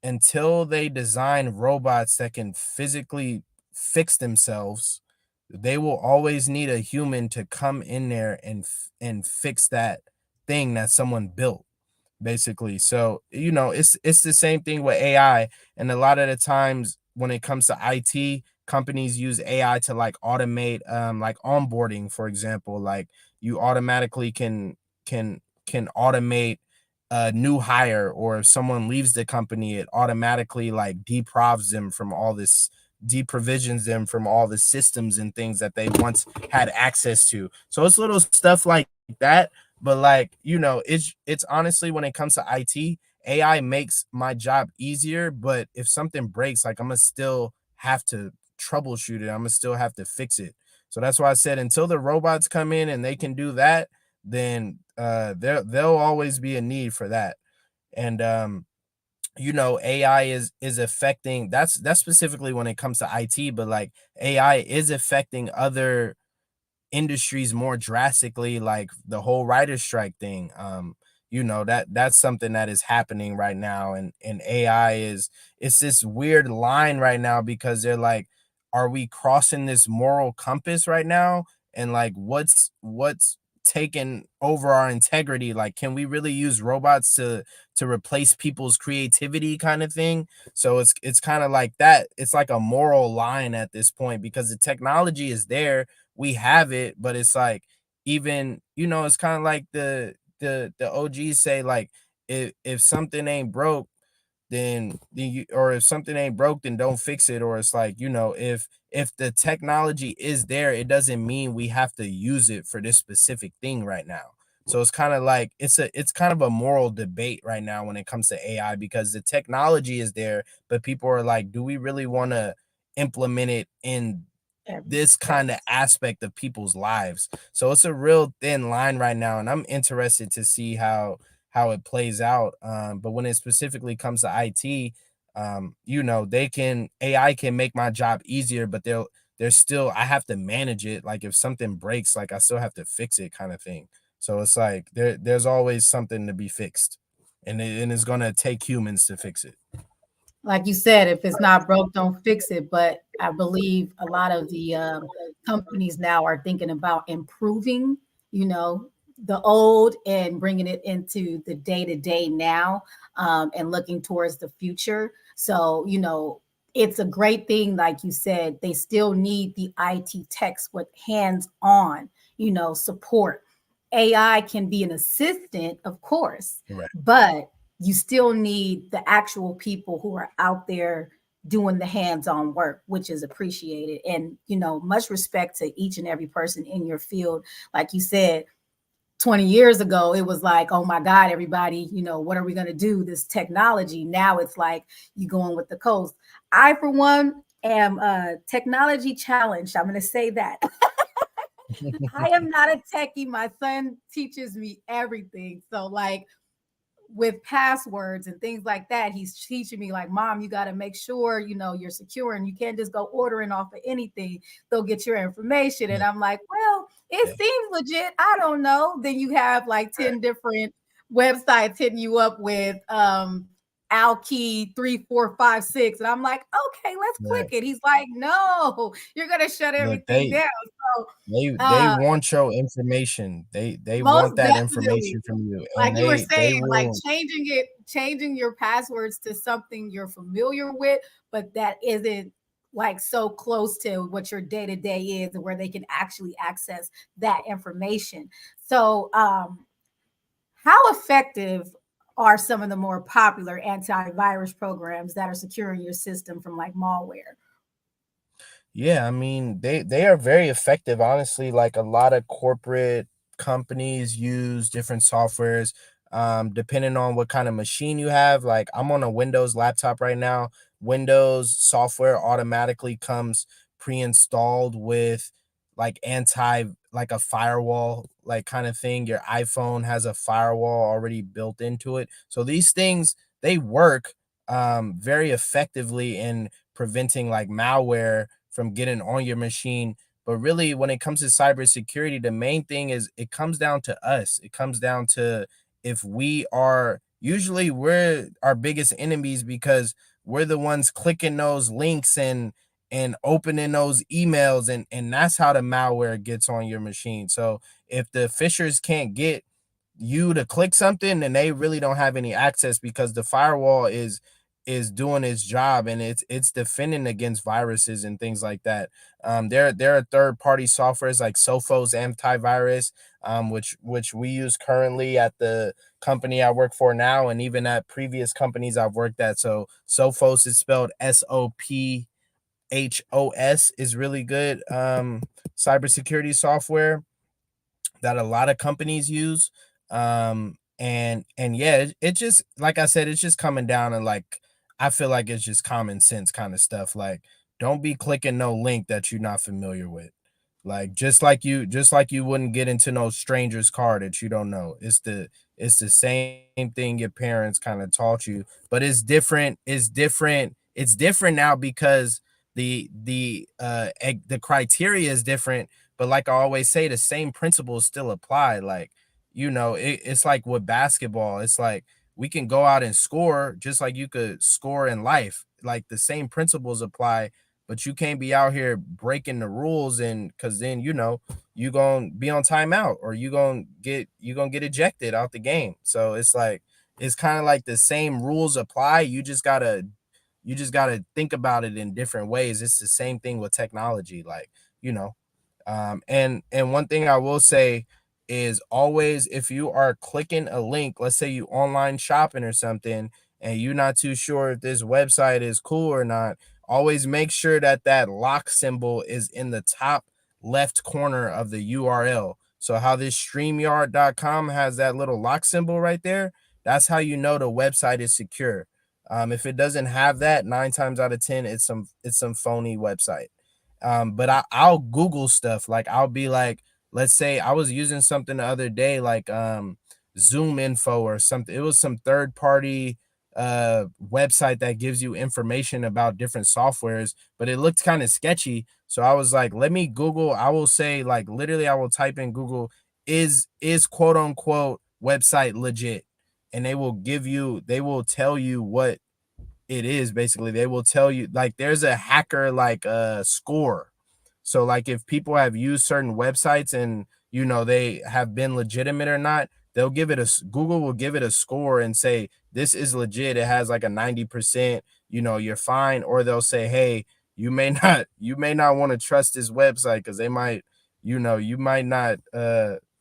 until they design robots that can physically fix themselves, they will always need a human to come in there and fix that thing that someone built, basically. So, it's the same thing with AI. And a lot of the times when it comes to IT, companies use AI to like automate like onboarding, for example. Like you automatically can automate a new hire, or if someone leaves the company, it automatically like deprovisions them from all the systems and things that they once had access to. So it's little stuff like that. But like, it's honestly, when it comes to IT, AI makes my job easier. But if something breaks, like I'm gonna still have to troubleshoot it. I'm gonna still have to fix it. So that's why I said until the robots come in and they can do that, then there'll always be a need for that. And AI is affecting, that's specifically when it comes to IT, but like AI is affecting other industries more drastically, like the whole writer strike thing. That's something that is happening right now. And AI it's this weird line right now, because they're like, are we crossing this moral compass right now? And like, what's taken over our integrity? Like, can we really use robots to replace people's creativity, kind of thing? So it's kind of like that. It's like a moral line at this point, because the technology is there, we have it, but it's like, even, it's kind of like the OGs say, like, if something ain't broke, or if something ain't broke, then don't fix it. Or it's like, if the technology is there, it doesn't mean we have to use it for this specific thing right now. So it's kind of like, it's kind of a moral debate right now when it comes to AI, because the technology is there, but people are like, do we really want to implement it in this kind of aspect of people's lives? So it's a real thin line right now, and I'm interested to see how it plays out. But when it specifically comes to IT, AI can make my job easier, but there's still, I have to manage it. Like if something breaks, like I still have to fix it, kind of thing. So it's like there's always something to be fixed, and it's gonna take humans to fix it. Like you said, if it's not broke, don't fix it. But I believe a lot of the companies now are thinking about improving, you know, the old and bringing it into the day to day now, and looking towards the future. So, it's a great thing. Like you said, they still need the IT techs with hands on, support. AI can be an assistant, of course, Right. but you still need the actual people who are out there doing the hands-on work, which is appreciated. And much respect to each and every person in your field. Like you said, 20 years ago it was like, oh my god, everybody, what are we going to do, this technology? Now it's like you going with the coast. I, for one, am technology challenged. I'm going to say that. I am not a techie. My son teaches me everything. So like, with passwords and things like that, he's teaching me like, mom, you got to make sure you're secure, and you can't just go ordering off of anything. They'll get your information. And I'm like, well, it Yeah. seems legit, I don't know. Then you have like 10 different websites hitting you up with Alkey 3456, and I'm like, okay, let's click Right. it. He's like, no, you're gonna shut Look, everything down. So they uh want your information. They want most that definitely, information from you, like and you were they saying, like will. changing your passwords to something you're familiar with, but that isn't like so close to what your day to day is, and where they can actually access that information. So, how effective are some of the more popular antivirus programs that are securing your system from like malware? Yeah, I mean, they are very effective, honestly. Like a lot of corporate companies use different softwares, depending on what kind of machine you have. Like I'm on a Windows laptop right now. Windows software automatically comes pre-installed with like like a firewall, like kind of thing. Your iPhone has a firewall already built into it. So these things, they work, very effectively in preventing like malware from getting on your machine. But really, when it comes to cybersecurity, the main thing is it comes down to us. It comes down to if we are usually we're our biggest enemies because we're the ones clicking those links and opening those emails, and that's how the malware gets on your machine. So if the phishers can't get you to click something, then they really don't have any access because the firewall is doing its job, and it's defending against viruses and things like that. There are third party softwares like Sophos antivirus, which we use currently at the company I work for now, and even at previous companies I've worked at. So Sophos is spelled SOPHOS, is really good cybersecurity software that a lot of companies use. And yeah, it just like I said, it's just coming down and like I feel like it's just common sense kind of stuff. Like, don't be clicking no link that you're not familiar with. Like just like you wouldn't get into no stranger's car that you don't know. It's the same thing your parents kind of taught you, but it's different. It's different now because the criteria is different, but like I always say, the same principles still apply. Like, it's like with basketball. It's like we can go out and score just like you could score in life. Like the same principles apply, but you can't be out here breaking the rules, and because then you gonna be on timeout, or you gonna get ejected out the game. So it's like it's kind of like the same rules apply. You just gotta think about it in different ways. It's the same thing with technology. Like, you know, and one thing I will say is always if you are clicking a link, let's say you online shopping or something, and you're not too sure if this website is cool or not, always make sure that that lock symbol is in the top left corner of the URL. So how this StreamYard.com has that little lock symbol right there, that's how you know the website is secure. If it doesn't have that, 9 times out of 10, it's some phony website. But I'll Google stuff. Like I'll be like, let's say I was using something the other day, like Zoom Info or something. It was some third party website that gives you information about different softwares, but it looked kind of sketchy. So I was like, let me Google. I will say, like, literally, I will type in Google, is quote unquote website legit? And they will tell you what it is. Basically, they will tell you, like, there's a hacker like score. So like if people have used certain websites and they have been legitimate or not, they'll give it Google will give it a score and say this is legit. It has like a 90%, you're fine. Or they'll say, hey, you may not want to trust this website because they might, you might not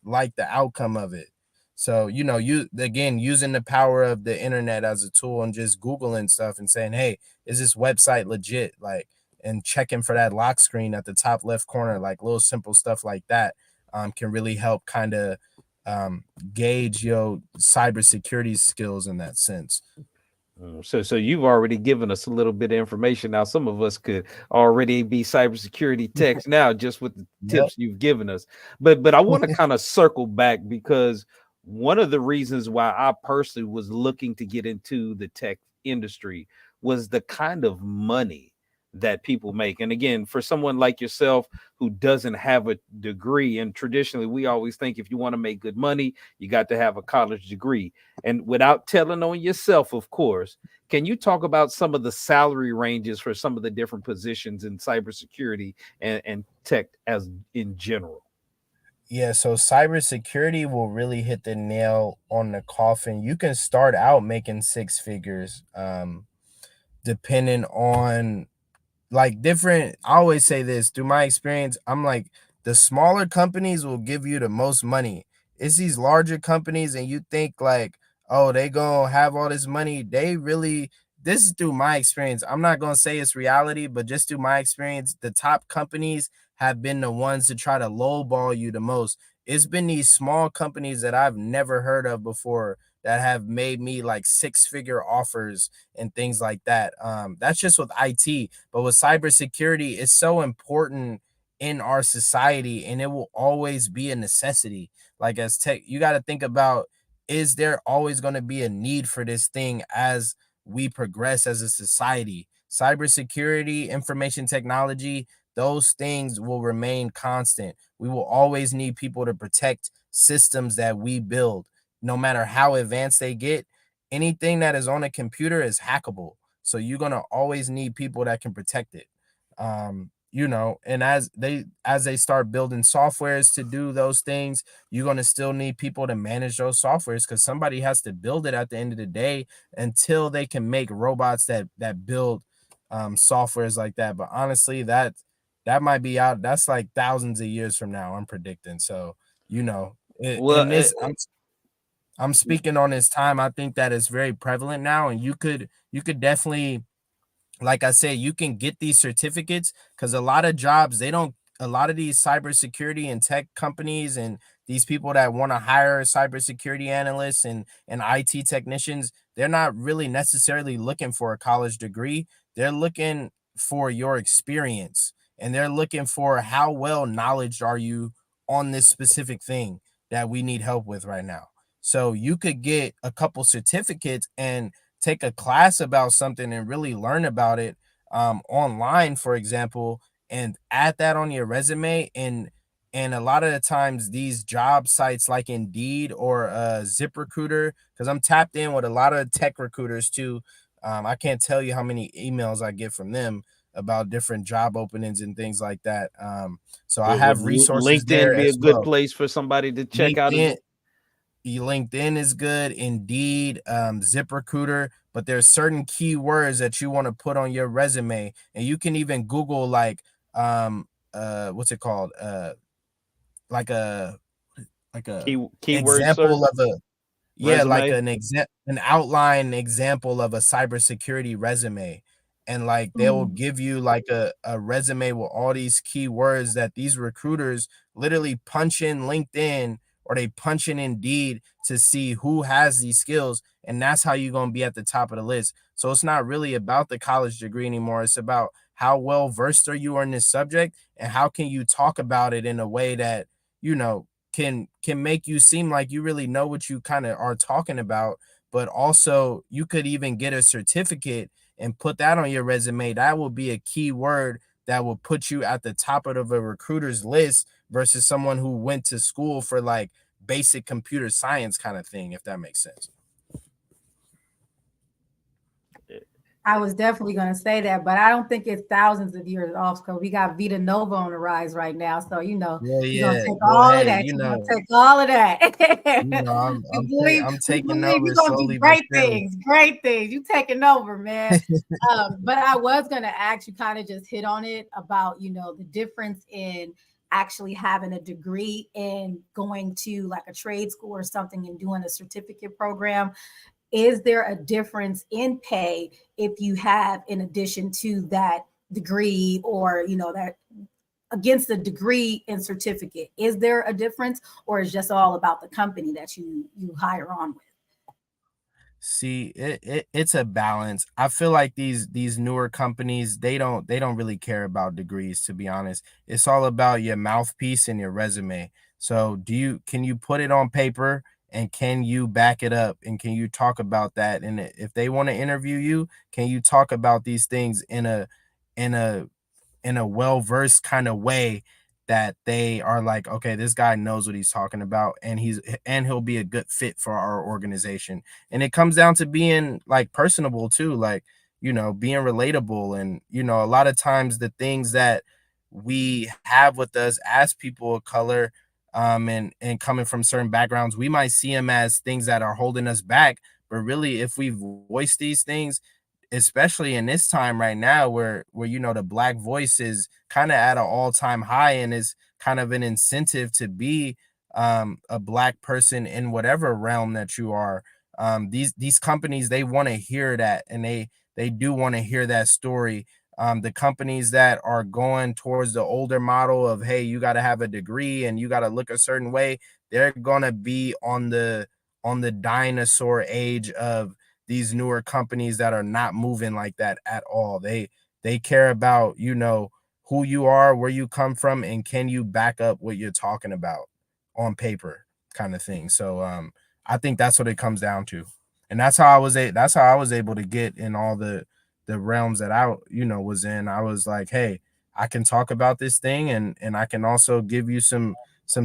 like the outcome of it. So, you again using the power of the internet as a tool and just Googling stuff and saying, hey, is this website legit? Like, and checking for that lock screen at the top left corner, like little simple stuff like that, can really help kind of gauge your cybersecurity skills in that sense. So you've already given us a little bit of information. Now, some of us could already be cybersecurity techs now just with the Yep. tips you've given us. But I want to kind of circle back because one of the reasons why I personally was looking to get into the tech industry was the kind of money that people make. And again, for someone like yourself who doesn't have a degree, and traditionally we always think if you want to make good money, you got to have a college degree. And without telling on yourself, of course, can you talk about some of the salary ranges for some of the different positions in cybersecurity and tech as in general? Yeah, so cybersecurity will really hit the nail on the coffin. You can start out making six figures, depending on like different. I always say this through my experience. I'm like, the smaller companies will give you the most money. It's these larger companies, and you think like, oh, they gonna have all this money. They really, this is through my experience. I'm not gonna say it's reality, but just through my experience, the top companies have been the ones to try to lowball you the most. It's been these small companies that I've never heard of before that have made me like six-figure offers and things like that. That's just with IT, but with cybersecurity, it's so important in our society, and it will always be a necessity. Like as tech, you got to think about, is there always going to be a need for this thing as we progress as a society. Cybersecurity, information technology, those things will remain constant. We will always need people to protect systems that we build. No matter how advanced they get, anything that is on a computer is hackable. So you're going to always need people that can protect it. And as they start building softwares to do those things, you're going to still need people to manage those softwares, because somebody has to build it at the end of the day, until they can make robots that build softwares like that. But honestly, that might be out. That's like thousands of years from now, I'm predicting. So, Well, in this, I'm speaking on this time. I think that it's very prevalent now, and you could definitely, like I said, you can get these certificates, because a lot of jobs, a lot of these cybersecurity and tech companies and these people that want to hire cybersecurity analysts and IT technicians, they're not really necessarily looking for a college degree. They're looking for your experience, and they're looking for how well knowledge are you on this specific thing that we need help with right now. So you could get a couple certificates and take a class about something and really learn about it online, for example, and add that on your resume. And a lot of the times, these job sites like Indeed or ZipRecruiter, because I'm tapped in with a lot of tech recruiters too. I can't tell you how many emails I get from them about different job openings and things like that. So I have resources LinkedIn there be a as good well. place for somebody to check out? LinkedIn is good, Indeed, ZipRecruiter, but there's certain keywords that you want to put on your resume, and you can even Google like what's it called? Like a Keyword search example of a like resume. an outline example of a cybersecurity resume. And like they will give you like a resume with all these keywords that these recruiters literally punch in LinkedIn, or they punch in Indeed, to see who has these skills. And that's how you're going to be at the top of the list. So it's not really about the college degree anymore. It's about how well versed are you in this subject, and how can you talk about it in a way that, can make you seem like you really know what you kind of are talking about. But also, you could even get a certificate and put that on your resume. That will be a key word that will put you at the top of a recruiter's list, versus someone who went to school for like basic computer science kind of thing, if that makes sense. I was definitely going to say that, but I don't think it's thousands of years off, because we got Vita Nova on the rise right now. So, you're going to take Well, all of hey, that. You're going to take all of that. I'm We taking believe over you're going to do slowly but great surely. things. Great things. You taking over, man. But I was going to ask you, kind of just hit on it about, the difference in actually having a degree and going to like a trade school or something and doing a certificate program. Is there a difference in pay if you have, in addition to that degree, or that against the degree and certificate? Is there a difference, or is just all about the company that you hire on with? See, it's a balance. I feel like these newer companies, they don't really care about degrees, to be honest. It's all about your mouthpiece and your resume. So can you put it on paper, and can you back it up, and can you talk about that? And if they want to interview you, can you talk about these things in a well-versed kind of way, that they are like, okay, this guy knows what he's talking about, and he'll be a good fit for our organization. And it comes down to being like personable too, like, being relatable. And a lot of times, the things that we have with us as people of color, and coming from certain backgrounds, we might see them as things that are holding us back. But really, if we voice these things, especially in this time right now, where the black voice is kind of at an all-time high, and is kind of an incentive to be a black person in whatever realm that you are. These companies, they want to hear that, and they do want to hear that story. The companies that are going towards the older model of, hey, you got to have a degree and you got to look a certain way, they're gonna be on the dinosaur age of these newer companies that are not moving like that at all. They care about, who you are, where you come from, and can you back up what you're talking about on paper, kind of thing. So I think that's what it comes down to. And that's how I was able to get in all the realms that I, was in. I was like, hey, I can talk about this thing, and I can also give you some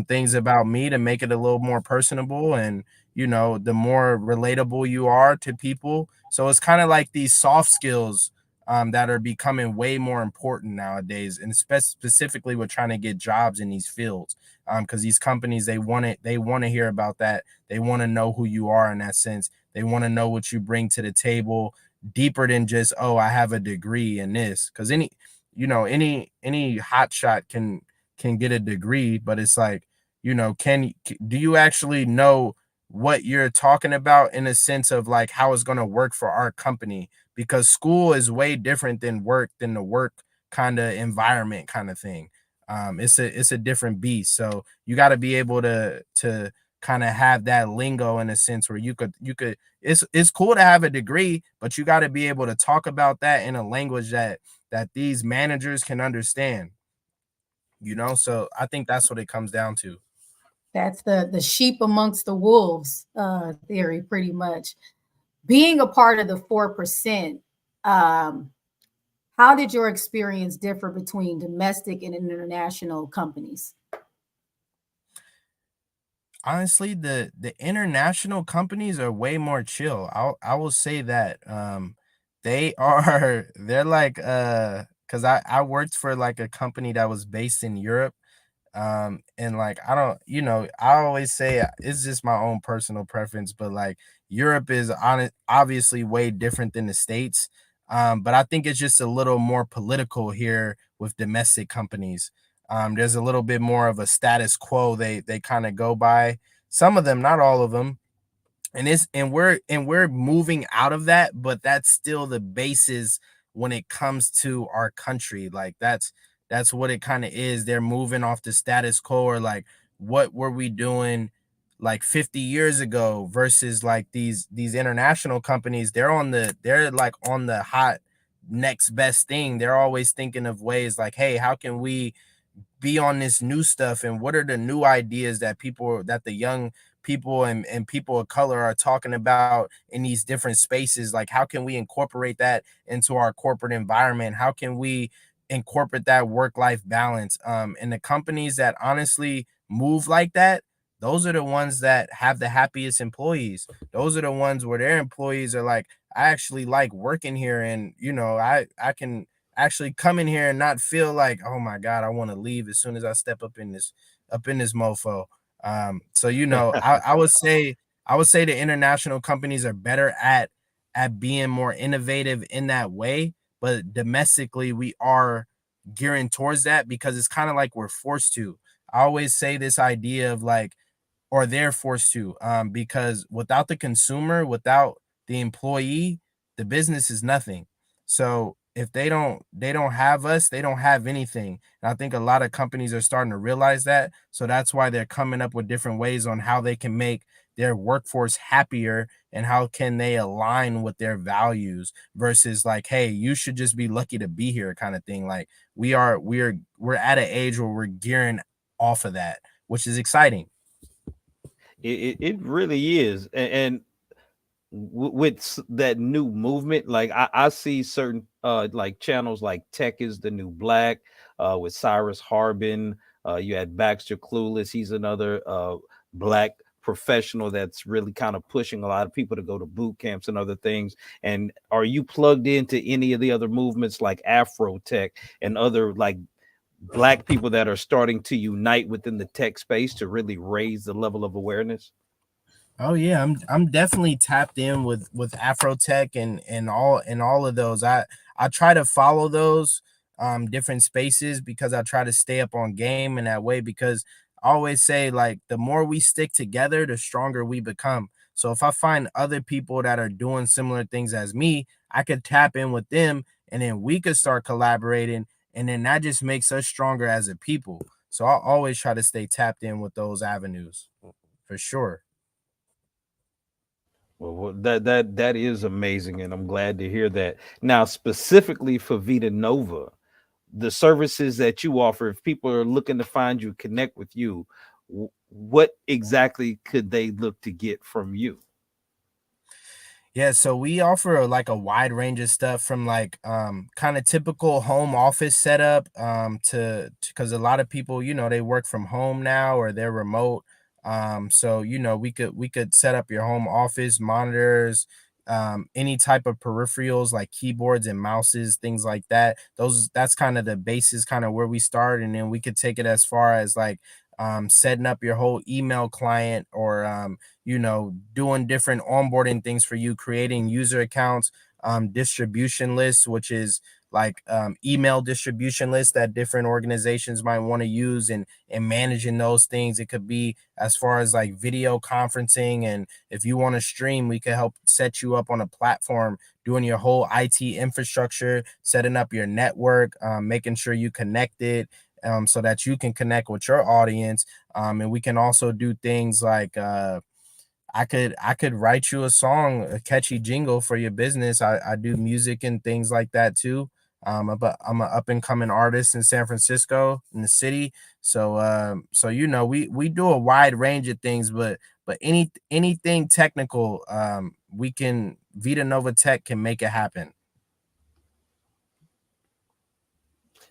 things about me to make it a little more personable, and the more relatable you are to people. So it's kind of like these soft skills that are becoming way more important nowadays, and specifically with trying to get jobs in these fields, because these companies, they want to hear about that. They want to know who you are in that sense. They want to know what you bring to the table, deeper than just, oh, I have a degree in this. Because any hot shot can get a degree, but it's like, do you actually know what you're talking about, in a sense of like how it's going to work for our company? Because school is way different than the work kind of environment kind of thing. It's a different beast. So you got to be able to kind of have that lingo, in a sense where you could it's cool to have a degree, but you got to be able to talk about that in a language that these managers can understand. So I think that's what it comes down to. That's the sheep amongst the wolves theory, pretty much. Being a part of the 4%, um, how did your experience differ between domestic and international companies? Honestly, the international companies are way more chill. I will say that. They're like, because I worked for like a company that was based in Europe. And like, I don't, I always say, it's just my own personal preference, but like, Europe is obviously way different than the States. But I think it's just a little more political here with domestic companies. There's a little bit more of a status quo they kind of go by. Some of them, not all of them, and we're moving out of that, but that's still the basis when it comes to our country. Like, that's what it kind of is. They're moving off the status quo, or like, what were we doing like 50 years ago, versus like these international companies. They're like on the hot next best thing. They're always thinking of ways like, hey, how can we be on this new stuff, and what are the new ideas that the young people and people of color are talking about in these different spaces? Like, how can we incorporate that into our corporate environment? How can we incorporate that work-life balance? And the companies that honestly move like that, those are the ones that have the happiest employees. Those are the ones where their employees are like, I actually like working here, and I can actually come in here and not feel like, oh my God, I want to leave as soon as I step up in this mofo. So I would say the international companies are better at being more innovative in that way, but domestically we are gearing towards that, because it's kind of like we're forced to. I always say this idea of like, or they're forced to, because without the consumer, without the employee, the business is nothing. So if they don't have us, they don't have anything. And I think a lot of companies are starting to realize that. So that's why they're coming up with different ways on how they can make their workforce happier, and how can they align with their values, versus like, hey, you should just be lucky to be here kind of thing. Like, we're at an age where we're gearing off of that, which is exciting. It really is. And with that new movement, like I see certain like channels like Tech is the New Black, with Cyrus Harbin. You had Baxter Clueless. He's another black professional that's really kind of pushing a lot of people to go to boot camps and other things. And are you plugged into any of the other movements like Afro Tech and other like black people that are starting to unite within the tech space to really raise the level of awareness? Oh yeah, I'm definitely tapped in with Afrotech and all of those. I try to follow those different spaces, because I try to stay up on game in that way, because I always say, like, the more we stick together, the stronger we become. So if I find other people that are doing similar things as me, I could tap in with them, and then we could start collaborating, and then that just makes us stronger as a people. So I always try to stay tapped in with those avenues, for sure. That is amazing, and I'm glad to hear that. Now, specifically for Vita Nova, the services that you offer, if people are looking to find you, connect with you, what exactly could they look to get from you? Yeah, so we offer like a wide range of stuff from like kind of typical home office setup to because a lot of people, they work from home now or they're remote. So we could set up your home office monitors, any type of peripherals like keyboards and mouses, things like that. That's kind of the basis, kind of where we start, and then we could take it as far as like setting up your whole email client or doing different onboarding things for you, creating user accounts, distribution lists, which is like email distribution lists that different organizations might want to use, and managing those things. It could be as far as like video conferencing, and if you want to stream, we could help set you up on a platform, doing your whole IT infrastructure, setting up your network, making sure you connected. So that you can connect with your audience, and we can also do things like I could write you a song, a catchy jingle for your business. I do music and things like that too. I'm an up and coming artist in San Francisco, in the city. So we do a wide range of things, but anything technical, we can Vita Nova Tech can make it happen.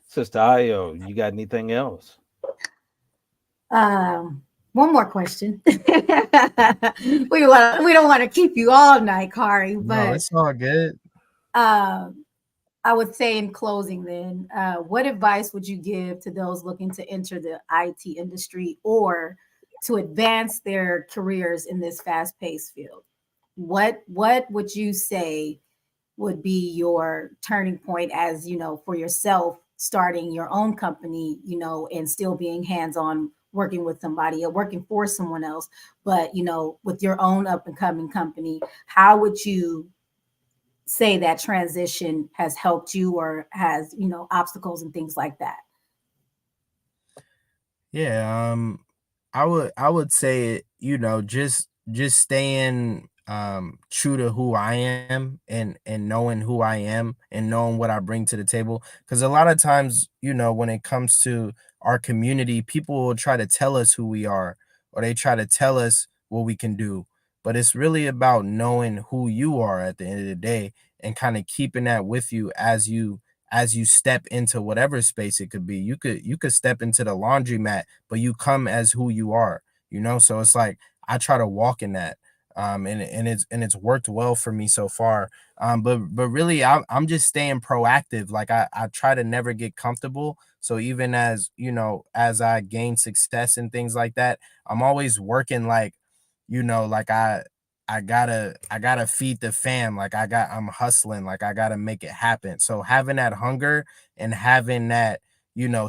Sister Io, you got anything else? One more question. We don't want to keep you all night, Kari, No, but it's all good. um, I would say in closing, then, what advice would you give to those looking to enter the IT industry or to advance their careers in this fast-paced field? What would you say would be your turning point, as you know, for yourself starting your own company, and still being hands-on, working with somebody or working for someone else, but with your own up and coming company? How would you say that transition has helped you, or has, obstacles and things like that? Yeah, I would say, just staying true to who I am, and knowing who I am and knowing what I bring to the table. Because a lot of times, when it comes to our community, people will try to tell us who we are, or they try to tell us what we can do. But it's really about knowing who you are at the end of the day, and kind of keeping that with you as you step into whatever space it could be. You could step into the laundromat, but you come as who you are, So it's like I try to walk in that. And it's worked well for me so far. But really, I'm just staying proactive. Like I try to never get comfortable. So even as I gain success and things like that, I'm always working like, like I gotta feed the fam. Like I'm hustling. Like I gotta make it happen. So having that hunger and having that,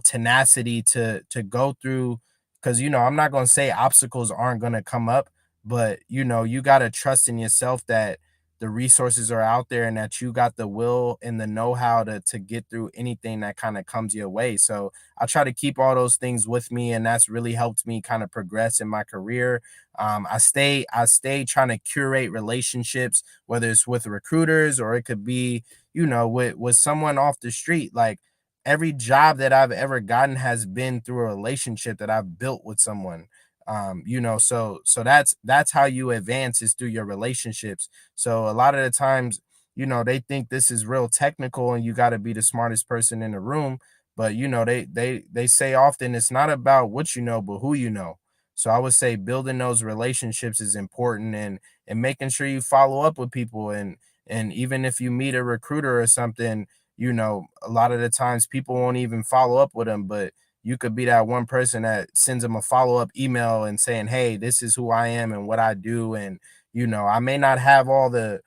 tenacity to go through, because I'm not gonna say obstacles aren't gonna come up, but you gotta trust in yourself that the resources are out there, and that you got the will and the know-how to get through anything that kind of comes your way. So I try to keep all those things with me, and that's really helped me kind of progress in my career. I stay trying to curate relationships, whether it's with recruiters or it could be, with someone off the street. Like every job that I've ever gotten has been through a relationship that I've built with someone. So that's how you advance, is through your relationships. So a lot of the times, they think this is real technical and you got to be the smartest person in the room. But they say often it's not about what you know, but who you know. So I would say building those relationships is important, and making sure you follow up with people, and even if you meet a recruiter or something, a lot of the times people won't even follow up with them, but you could be that one person that sends them a follow-up email and saying, "Hey, this is who I am and what I do, and I may not have all the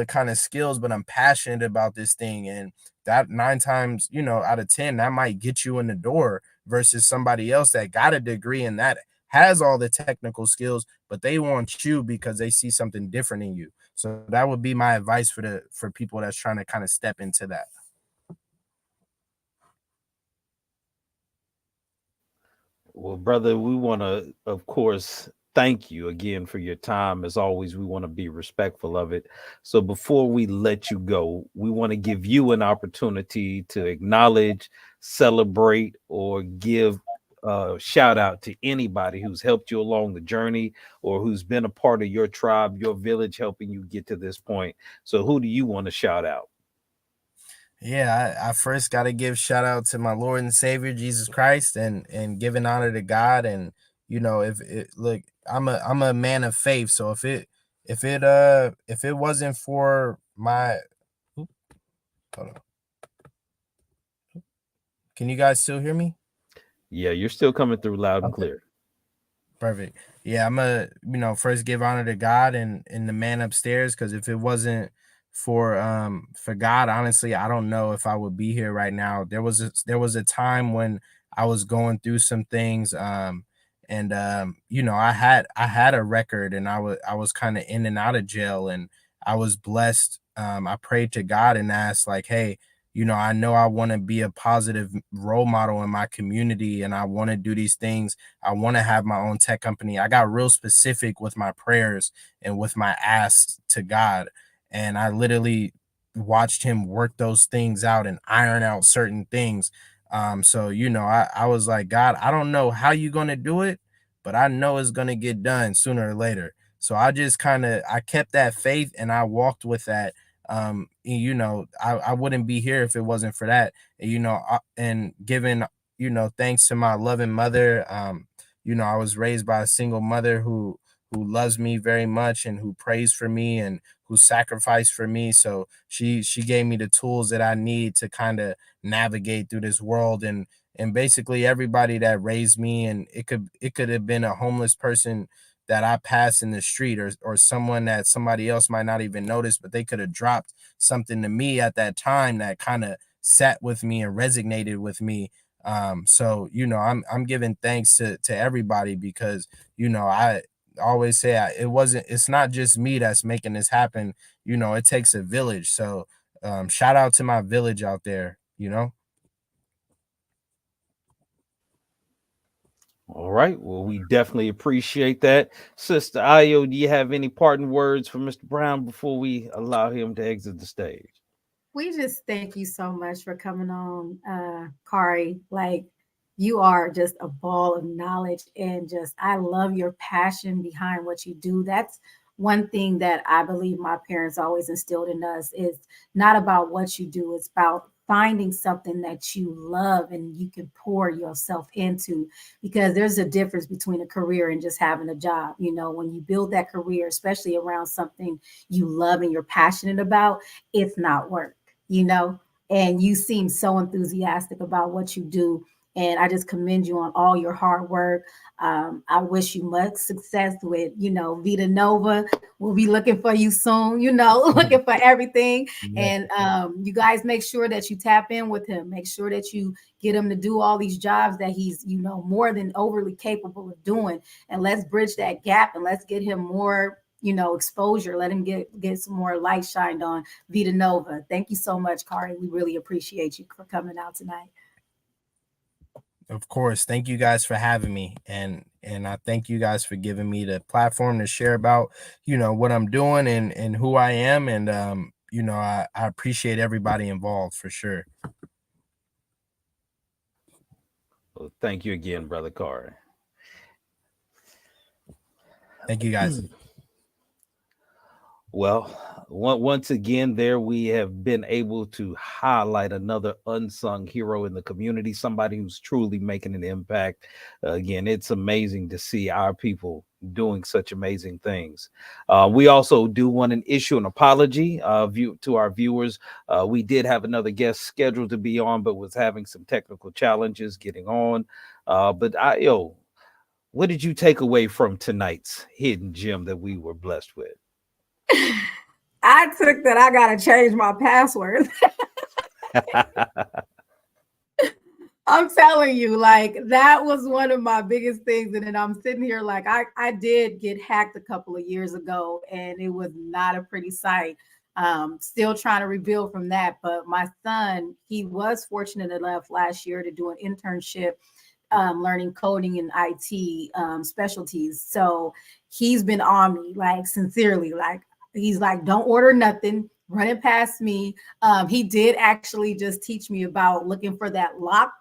kind of skills, but I'm passionate about this thing." And that 9 times, out of 10, that might get you in the door versus somebody else that got a degree and that has all the technical skills, but they want you because they see something different in you. So that would be my advice for people that's trying to kind of step into that. Well, brother, we want to, of course, thank you again for your time. As always, we want to be respectful of it. So before we let you go, we want to give you an opportunity to acknowledge, celebrate, or give shout out to anybody who's helped you along the journey or who's been a part of your tribe, your village, helping you get to this point. So who do you want to shout out? Yeah, I first got to give shout out to my Lord and Savior Jesus Christ, and giving honor to God. And if it look, I'm a man of faith, so if it wasn't for my, oop, hold on, can you guys still hear me? Yeah, you're still coming through loud and Okay. clear. Perfect. Yeah, I'm a first give honor to God and the man upstairs, because if it wasn't for God, honestly, I don't know if I would be here right now. There was a time when I was going through some things, and I had a record, and I was kind of in and out of jail, and I was blessed. I prayed to God and asked, like, hey, I know I want to be a positive role model in my community, and I want to do these things. I want to have my own tech company. I got real specific with my prayers and with my asks to God. And I literally watched him work those things out and iron out certain things. So, I was like, God, I don't know how you're going to do it, but I know it's going to get done sooner or later. So I kept that faith, and I walked with that. I wouldn't be here if it wasn't for that. And given, thanks to my loving mother. I was raised by a single mother who loves me very much, and who prays for me, and who sacrificed for me. So she gave me the tools that I need to kind of navigate through this world. And basically everybody that raised me, and it could have been a homeless person that I passed in the street, or someone that somebody else might not even notice, but they could have dropped something to me at that time that kind of sat with me and resonated with me. So I'm giving thanks to everybody, because I always say, it's not just me that's making this happen. It takes a village. So shout out to my village out there. All right. Well, we definitely appreciate that. Sister Ayo, do you have any parting words for Mr. Brown before we allow him to exit the stage? We just thank you so much for coming on, Kari. Like, you are just a ball of knowledge, and just I love your passion behind what you do. That's one thing that I believe my parents always instilled in us is not about what you do, it's about finding something that you love and you can pour yourself into, because there's a difference between a career and just having a job. When you build that career, especially around something you love and you're passionate about, it's not work, you know, and you seem so enthusiastic about what you do. And I just commend you on all your hard work. I wish you much success with, Vita Nova. We'll be looking for you soon, looking for everything. Yeah. And you guys make sure that you tap in with him. Make sure that you get him to do all these jobs that he's, more than overly capable of doing. And let's bridge that gap, and let's get him more exposure. Let him get some more light shined on Vita Nova. Thank you so much, Kari. We really appreciate you for coming out tonight. Of course. Thank you guys for having me. And I thank you guys for giving me the platform to share about, what I'm doing and who I am. And I appreciate everybody involved for sure. Well, thank you again, Brother Carr. Thank you guys. Well, once again, there we have been able to highlight another unsung hero in the community, somebody who's truly making an impact. Again, it's amazing to see our people doing such amazing things. We also do want to issue an apology to our viewers. We did have another guest scheduled to be on, but was having some technical challenges getting on. But what did you take away from tonight's hidden gem that we were blessed with? I took that I gotta change my password. I'm telling you, like, that was one of my biggest things. And then I'm sitting here like, I did get hacked a couple of years ago, and it was not a pretty sight. Still trying to rebuild from that. But my son, he was fortunate enough last year to do an internship, learning coding and IT specialties. So he's been on me, like, sincerely, like, he's like, don't order nothing, run it past me. He did actually just teach me about looking for that lock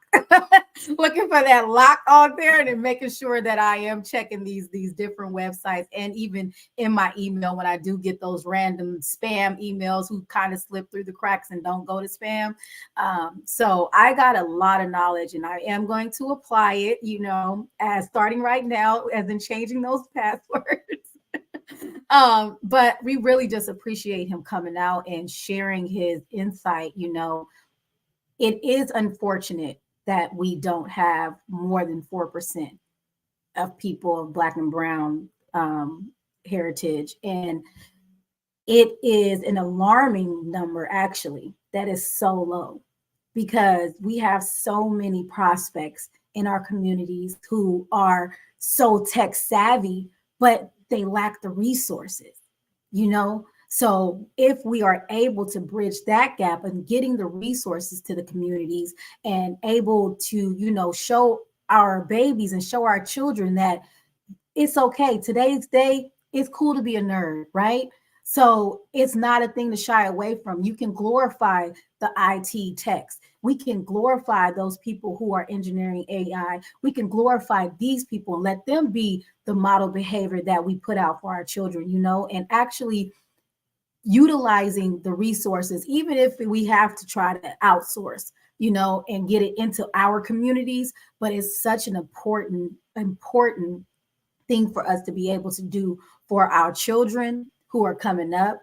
looking for that lock on there and then making sure that I am checking these different websites, and even in my email when I do get those random spam emails who kind of slip through the cracks and don't go to spam. So I got a lot of knowledge, and I am going to apply it, as starting right now, as in changing those passwords. But we really just appreciate him coming out and sharing his insight. It is unfortunate that we don't have more than 4% of people of Black and Brown heritage. And it is an alarming number, actually, that is so low, because we have so many prospects in our communities who are so tech savvy, but they lack the resources, So if we are able to bridge that gap and getting the resources to the communities and able to, show our babies and show our children that it's okay. Today's day, it's cool to be a nerd, right? So it's not a thing to shy away from. You can glorify the IT techs. We can glorify those people who are engineering AI. We can glorify these people and let them be the model behavior that we put out for our children, and actually utilizing the resources, even if we have to try to outsource, and get it into our communities. But it's such an important thing for us to be able to do for our children who are coming up,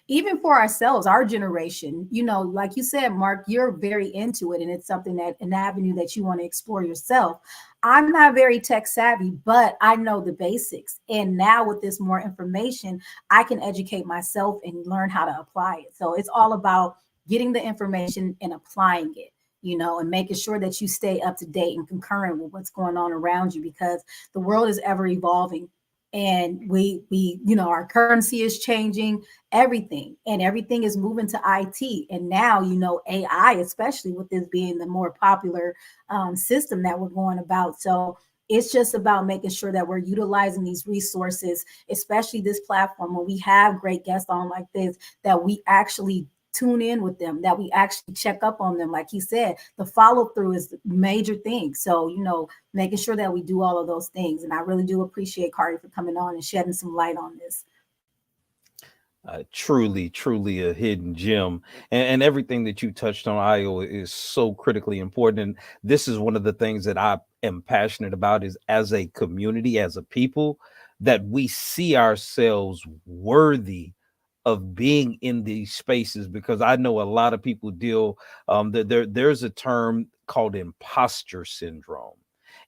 even for ourselves, our generation, like you said, Mark, you're very into it, and it's something an avenue that you want to explore yourself. I'm not very tech savvy, but I know the basics. And now with this more information, I can educate myself and learn how to apply it. So it's all about getting the information and applying it, and making sure that you stay up to date and concurrent with what's going on around you, because the world is ever evolving. And we our currency is changing, everything is moving to IT. And now, AI, especially with this being the more popular system that we're going about. So it's just about making sure that we're utilizing these resources, especially this platform, when we have great guests on like this, that we actually tune in with them, that we actually check up on them. Like he said, the follow through is the major thing. So, making sure that we do all of those things. And I really do appreciate Cardi for coming on and shedding some light on this. Truly, truly a hidden gem. And everything that you touched on, Io, is so critically important. And this is one of the things that I am passionate about, is as a community, as a people, that we see ourselves worthy of being in these spaces. Because I know a lot of people deal, there's a term called imposter syndrome.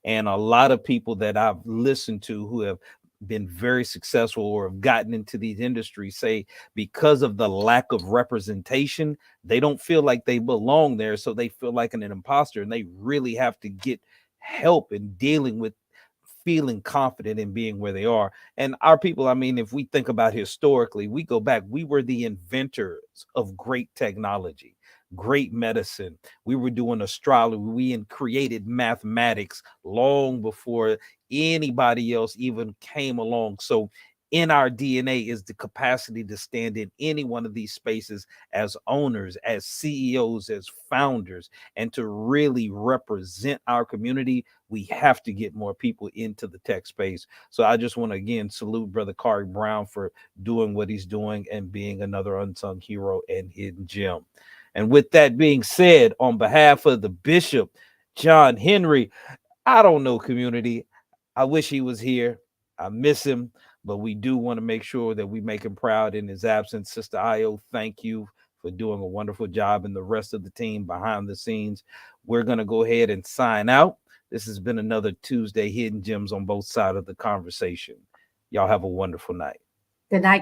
And a lot of people that I've listened to who have been very successful or have gotten into these industries say, because of the lack of representation, they don't feel like they belong there. So they feel like an imposter, and they really have to get help in dealing with feeling confident in being where they are. And our people, I mean, if we think about historically, we go back, we were the inventors of great technology, great medicine. We were doing astrology. We created mathematics long before anybody else even came along. So in our DNA is the capacity to stand in any one of these spaces as owners, as CEOs, as founders, and to really represent our community. We have to get more people into the tech space. So I just want to again salute Brother Khari Brown for doing what he's doing and being another unsung hero and hidden gem. And with that being said, on behalf of the Bishop, John Henry, I don't know, community, I wish he was here. I miss him, but we do want to make sure that we make him proud in his absence. Sister Io, thank you for doing a wonderful job, and the rest of the team behind the scenes. We're going to go ahead and sign out. This has been another Tuesday Hidden Gems on both sides of the conversation. Y'all have a wonderful night. Good night.